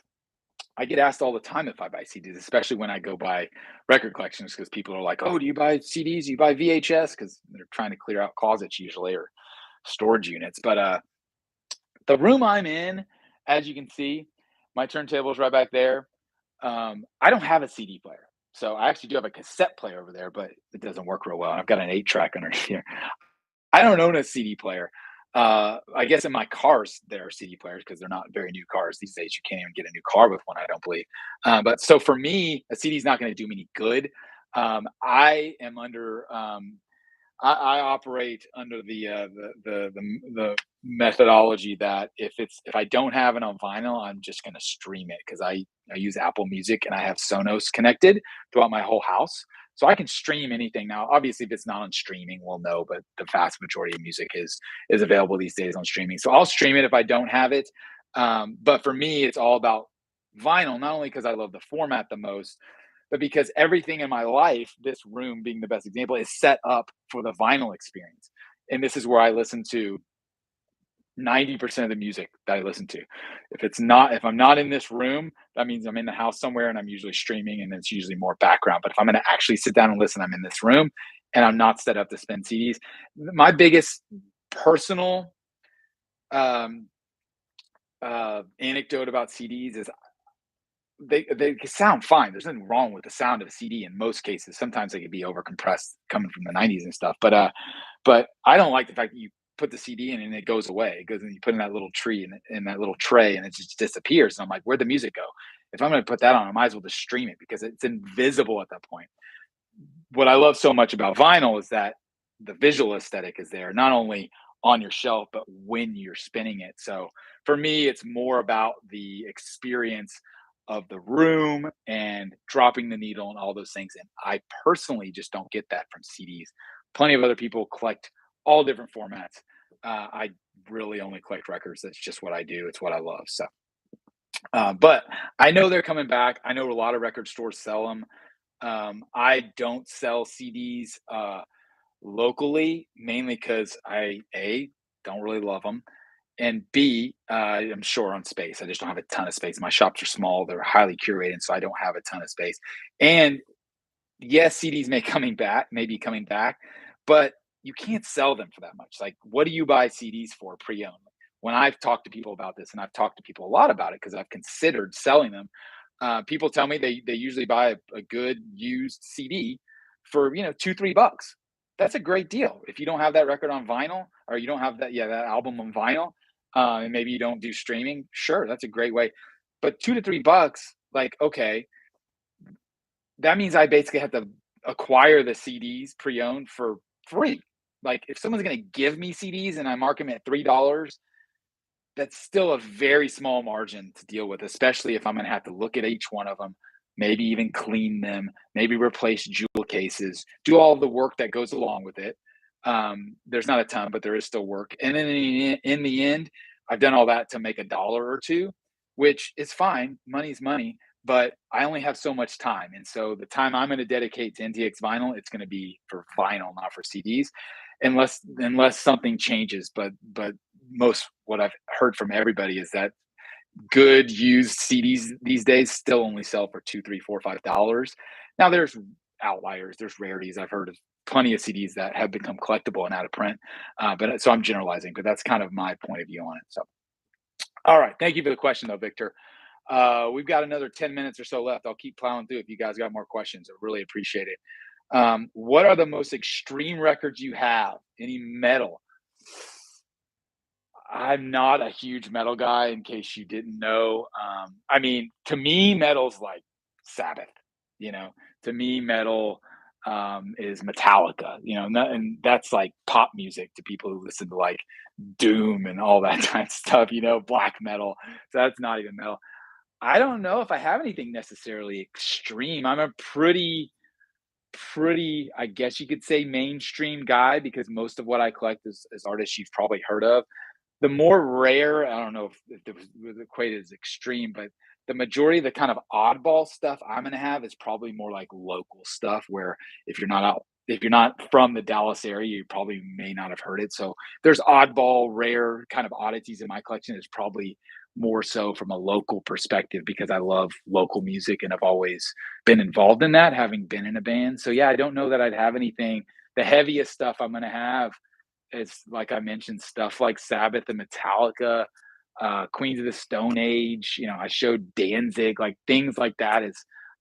I get asked all the time if I buy CDs, especially when I go buy record collections, because people are like, oh, do you buy CDs? Do you buy VHS? Because they're trying to clear out closets usually or storage units. But the room I'm in, as you can see, my turntable is right back there. I don't have a CD player. So I actually do have a cassette player over there, but it doesn't work real well. I've got an 8 track underneath here. I don't own a CD player. I guess in my cars there are CD players because they're not very new cars these days. You can't even get a new car with one, I don't believe. But so for me, a CD is not going to do me any good. I am under I operate under the methodology that if I don't have it on vinyl, I'm just going to stream it because I use Apple Music and I have Sonos connected throughout my whole house, so I can stream anything. Now, obviously, if it's not on streaming, we'll know, but the vast majority of music is available these days on streaming. So I'll stream it if I don't have it. But for me, it's all about vinyl, not only because I love the format the most, but because everything in my life, this room being the best example, is set up for the vinyl experience. And this is where I listen to 90% of the music that I listen to. If I'm not in this room, that means I'm in the house somewhere and I'm usually streaming and it's usually more background. But if I'm going to actually sit down and listen, I'm in this room and I'm not set up to spin CDs. My biggest personal um, anecdote about CDs is they sound fine. There's nothing wrong with the sound of a CD in most cases. Sometimes they could be overcompressed coming from the 90s and stuff. But I don't like the fact that you put the CD in and it goes away. It goes and you put in that little tree in that little tray and it just disappears. And I'm like, where'd the music go? If I'm going to put that on, I might as well just stream it because it's invisible at that point. What I love so much about vinyl is that the visual aesthetic is there, not only on your shelf, but when you're spinning it. So for me, it's more about the experience of the room and dropping the needle and all those things. And I personally just don't get that from CDs. Plenty of other people collect all different formats. I really only collect records. That's just what I do. It's what I love. So, but I know they're coming back. I know a lot of record stores sell them. I don't sell CDs locally, mainly because I don't really love them, and B, I'm short on space. I just don't have a ton of space. My shops are small; they're highly curated, so I don't have a ton of space. And yes, CDs may be coming back, but you can't sell them for that much. Like, what do you buy CDs for pre-owned? When I've talked to people about this, and I've talked to people a lot about it because I've considered selling them, people tell me they usually buy a good used CD for $2-3. That's a great deal. If you don't have that record on vinyl, or you don't have that album on vinyl, and maybe you don't do streaming, sure, that's a great way. But $2 to $3, like, okay, that means I basically have to acquire the CDs pre-owned for free. Like, if someone's going to give me CDs and I mark them at $3, that's still a very small margin to deal with, especially if I'm going to have to look at each one of them, maybe even clean them, maybe replace jewel cases, do all the work that goes along with it. There's not a ton, but there is still work. And then in the end, I've done all that to make a dollar or two, which is fine. Money's money, but I only have so much time. And so the time I'm going to dedicate to NTX vinyl, it's going to be for vinyl, not for CDs, unless something changes. But most what I've heard from everybody is that good used CDs these days still only sell for two, three, four, $5. Now there's outliers, there's rarities. I've heard of plenty of CDs that have become collectible and out of print. But so I'm generalizing, but that's kind of my point of view on it. So, all right, thank you for the question, though, Victor. We've got another 10 minutes or so left. I'll keep plowing through if you guys got more questions. I really appreciate it. What are the most extreme records you have? Any metal? I'm not a huge metal guy, in case you didn't know. I mean, to me, metal's like Sabbath. You know, to me, metal is Metallica. And that's like pop music to people who listen to like doom and all that kind of stuff. Black metal. So that's not even metal. I don't know if I have anything necessarily extreme. I'm a pretty, I guess you could say, mainstream guy because most of what I collect is artists you've probably heard of. The more rare, I don't know if it was equated as extreme, but the majority of the kind of oddball stuff I'm gonna have is probably more like local stuff where if you're not from the Dallas area, you probably may not have heard it. So there's oddball, rare kind of oddities in my collection. Is probably more so from a local perspective because I love local music and I've always been involved in that, having been in a band. So yeah, I don't know that I'd have anything. The heaviest stuff I'm gonna have, it's like I mentioned, stuff like Sabbath and Metallica, Queens of the Stone Age. I showed Danzig, like things like that is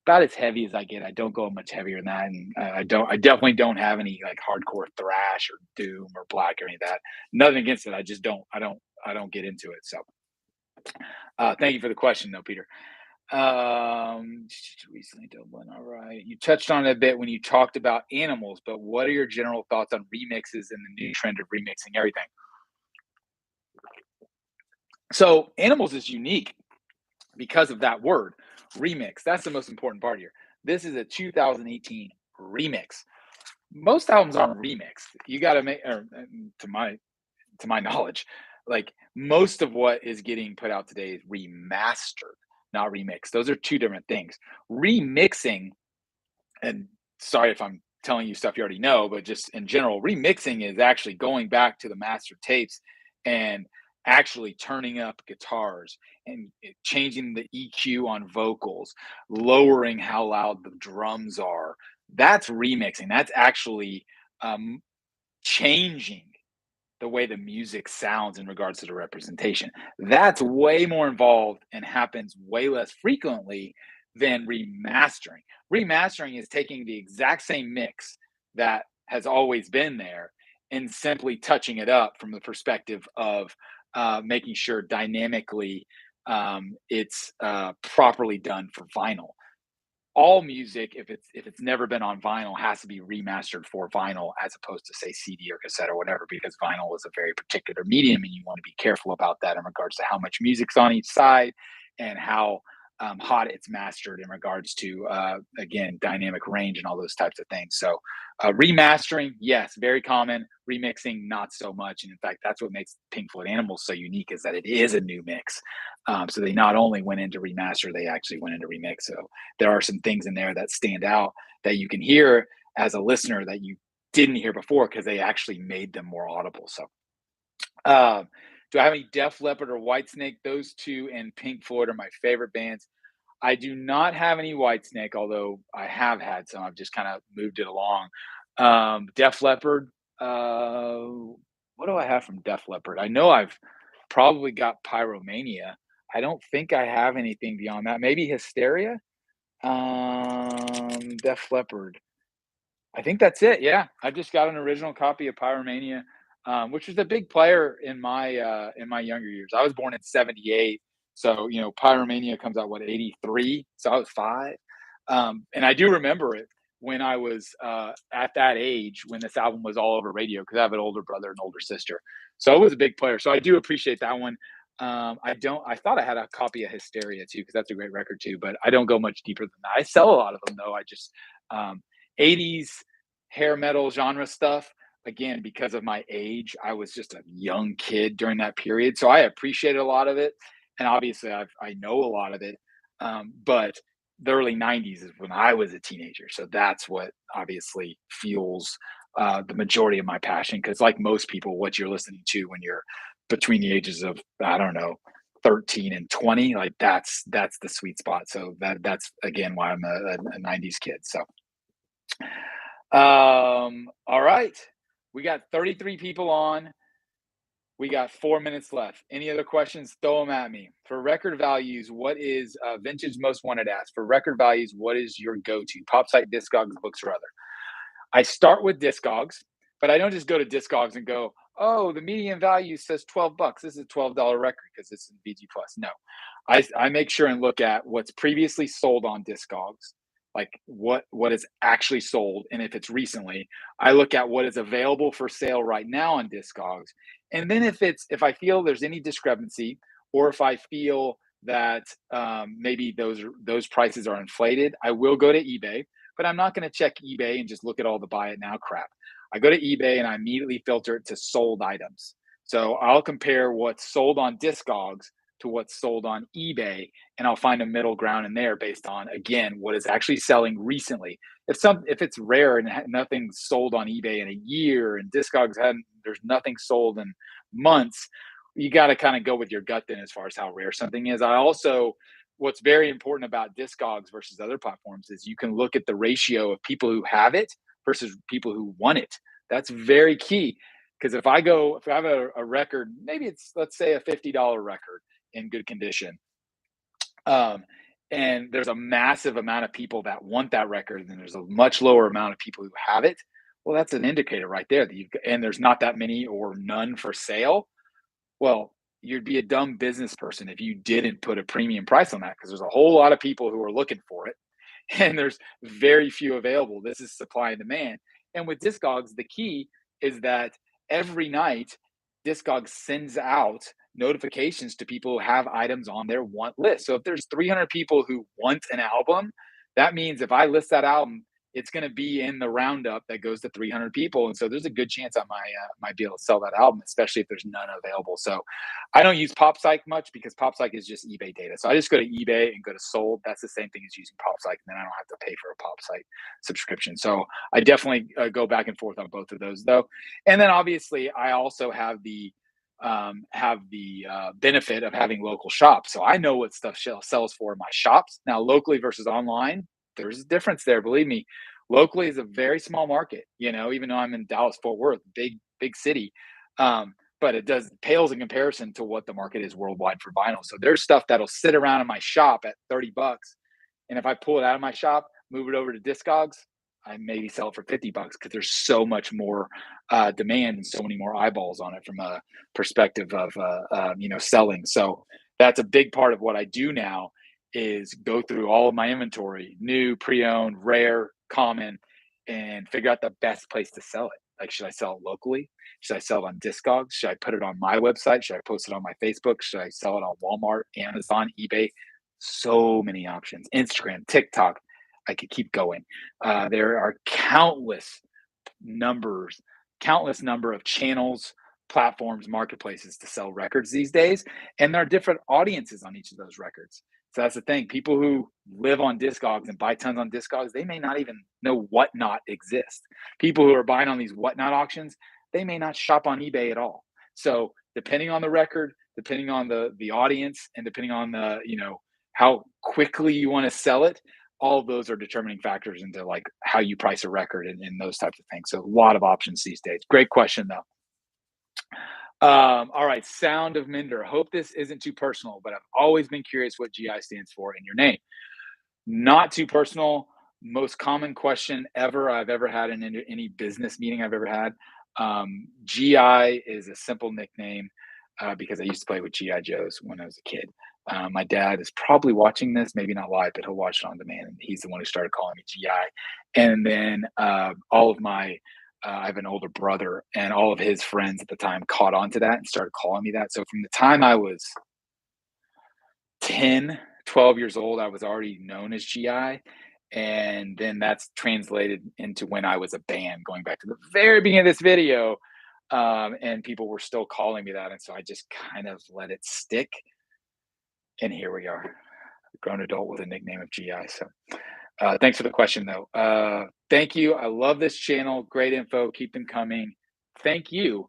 about as heavy as I get. I don't go much heavier than that, and I definitely don't have any like hardcore thrash or doom or black or any of that. Nothing against it. I just don't. I don't get into it. So, thank you for the question, though, Peter. Recently Dublin. All right. You touched on it a bit when you talked about animals, but what are your general thoughts on remixes and the new trend of remixing everything? So, animals is unique because of that word, remix. That's the most important part here. This is a 2018 remix. Most albums aren't remixed. You got to make, or to my knowledge, like most of what is getting put out today is remastered, not remixed. Those are two different things. Remixing, and sorry if I'm telling you stuff you already know, but just in general, remixing is actually going back to the master tapes and actually turning up guitars and changing the EQ on vocals, lowering how loud the drums are. That's remixing. That's actually um, changing the way the music sounds in regards to the representation. That's way more involved and happens way less frequently than remastering. Remastering is taking the exact same mix that has always been there and simply touching it up from the perspective of making sure dynamically it's properly done for vinyl. All music, if it's never been on vinyl, has to be remastered for vinyl as opposed to say CD or cassette or whatever, because vinyl is a very particular medium and you want to be careful about that in regards to how much music's on each side and how hot it's mastered in regards to again, dynamic range and all those types of things. So remastering, yes, very common. Remixing, not so much. And in fact, that's what makes Pink Floyd Animals so unique, is that it is a new mix. So they not only went into remaster, they actually went into remix. So there are some things in there that stand out that you can hear as a listener that you didn't hear before because they actually made them more audible. So, do I have any Def Leppard or Whitesnake? Those two and Pink Floyd are my favorite bands. I do not have any Whitesnake, although I have had some. I've just kind of moved it along. Def Leppard. What do I have from Def Leppard? I know I've probably got Pyromania. I don't think I have anything beyond that. Maybe Hysteria. Def Leppard. I think that's it. Yeah, I just got an original copy of Pyromania, which was a big player in my younger years. I was born in '78, so Pyromania comes out what, '83, so I was 5, and I do remember it when I was at that age when this album was all over radio because I have an older brother and older sister, so it was a big player. So I do appreciate that one. I don't. I thought I had a copy of Hysteria too because that's a great record too, but I don't go much deeper than that. I sell a lot of them though. I just um, '80s hair metal genre stuff. again, because of my age, I was just a young kid during that period. So I appreciated a lot of it. And obviously, I know a lot of it. But the early 90s is when I was a teenager. So that's what obviously fuels the majority of my passion. Because, like most people, what you're listening to when you're between the ages of, I don't know, 13 and 20, like that's the sweet spot. So that's again why I'm a 90s kid. So all right. We got 33 people on. We got 4 minutes left. Any other questions? Throw them at me. For record values, what is vintage most wanted asked? For record values, what is your go-to? Pop site, Discogs, books, or other? I start with Discogs, but I don't just go to Discogs and go, oh, the median value says 12 bucks. This is a $12 record because it's in VG Plus. No, I make sure and look at what's previously sold on Discogs, like what is actually sold. And if it's recently, I look at what is available for sale right now on Discogs. And then if I feel there's any discrepancy, or if I feel that maybe those prices are inflated, I will go to eBay, but I'm not going to check eBay and just look at all the buy it now crap. I go to eBay and I immediately filter it to sold items. So I'll compare what's sold on Discogs to what's sold on eBay, and I'll find a middle ground in there based on, again, what is actually selling recently. If it's rare and nothing's sold on eBay in a year, and Discogs there's nothing sold in months, you got to kind of go with your gut then as far as how rare something is. What's very important about Discogs versus other platforms is you can look at the ratio of people who have it versus people who want it. That's very key. Because if I have a record, maybe it's, let's say, a $50 record in good condition, and there's a massive amount of people that want that record, and there's a much lower amount of people who have it. Well, that's an indicator right there and there's not that many or none for sale. Well, you'd be a dumb business person if you didn't put a premium price on that, because there's a whole lot of people who are looking for it and there's very few available. This is supply and demand. And with Discogs, the key is that every night Discogs sends out notifications to people who have items on their want list. So if there's 300 people who want an album, that means if I list that album, it's going to be in the roundup that goes to 300 people. And so there's a good chance I might be able to sell that album, especially if there's none available. So I don't use PopPsych much because PopPsych is just eBay data. So I just go to eBay and go to sold. That's the same thing as using PopPsych. And then I don't have to pay for a PopPsych subscription. So I definitely go back and forth on both of those though. And then obviously I also have the benefit of having local shops. So I know what stuff sells for in my shops. Now, locally versus online, there's a difference there. Believe me, locally is a very small market, even though I'm in Dallas, Fort Worth, big city. But it pales in comparison to what the market is worldwide for vinyl. So there's stuff that'll sit around in my shop at 30 bucks. And if I pull it out of my shop, move it over to Discogs, I maybe sell it for 50 bucks because there's so much more demand and so many more eyeballs on it from a perspective of, selling. So that's a big part of what I do now is go through all of my inventory, new, pre-owned, rare, common, and figure out the best place to sell it. Like, should I sell it locally? Should I sell it on Discogs? Should I put it on my website? Should I post it on my Facebook? Should I sell it on Walmart, Amazon, eBay? So many options. Instagram, TikTok. I could keep going. There are countless number of channels, platforms, marketplaces to sell records these days. And there are different audiences on each of those records. So that's the thing. People who live on Discogs and buy tons on Discogs, they may not even know Whatnot exists. People who are buying on these Whatnot auctions, they may not shop on eBay at all. So depending on the record, depending on the audience, and depending on how quickly you want to sell it, all of those are determining factors into like how you price a record and those types of things. So a lot of options these days. Great question though. All right, Sound of Minder. Hope this isn't too personal, but I've always been curious what GI stands for in your name. Not too personal. Most common question I've ever had in any business meeting I've ever had. GI is a simple nickname because I used to play with GI Joes when I was a kid. My dad is probably watching this, maybe not live, but he'll watch it on demand. And he's the one who started calling me GI. And then I have an older brother, and all of his friends at the time caught on to that and started calling me that. So from the time I was 10, 12 years old, I was already known as GI. And then that's translated into when I was a band, going back to the very beginning of this video. And people were still calling me that. And so I just kind of let it stick. And here we are, a grown adult with a nickname of GI. So thanks for the question, though. Thank you. I love this channel. Great info. Keep them coming. Thank you.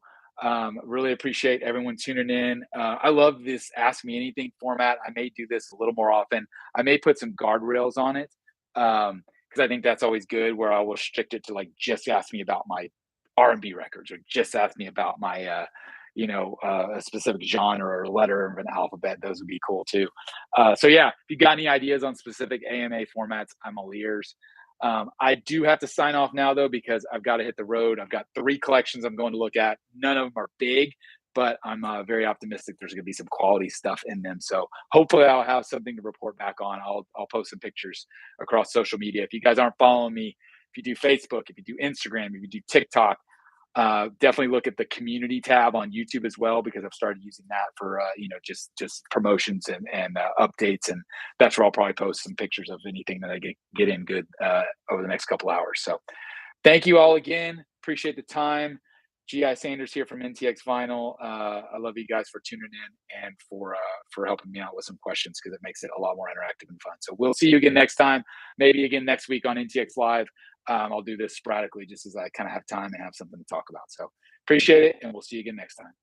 Really appreciate everyone tuning in. I love this Ask Me Anything format. I may do this a little more often. I may put some guardrails on it because I think that's always good. Where I will restrict it to like just ask me about my R&B records or just ask me about my a specific genre or letter of an alphabet. Those would be cool too. So yeah, if you got any ideas on specific AMA formats, I'm all ears. I do have to sign off now though because I've got to hit the road. I've got 3 collections I'm going to look at. None of them are big, but I'm very optimistic there's going to be some quality stuff in them. So hopefully I'll have something to report back on. I'll post some pictures across social media. If you guys aren't following me, if you do Facebook, if you do Instagram, if you do TikTok, definitely look at the community tab on YouTube as well because I've started using that for just promotions and updates, and that's where I'll probably post some pictures of anything that I get in good over the next couple hours. So thank you all again. Appreciate the time. GI Sanders here from NTX Vinyl. I love you guys for tuning in and for helping me out with some questions because it makes it a lot more interactive and fun. So we'll see you again next time, maybe again next week on NTX Live. I'll do this sporadically just as I kind of have time and have something to talk about. So appreciate it, and we'll see you again next time.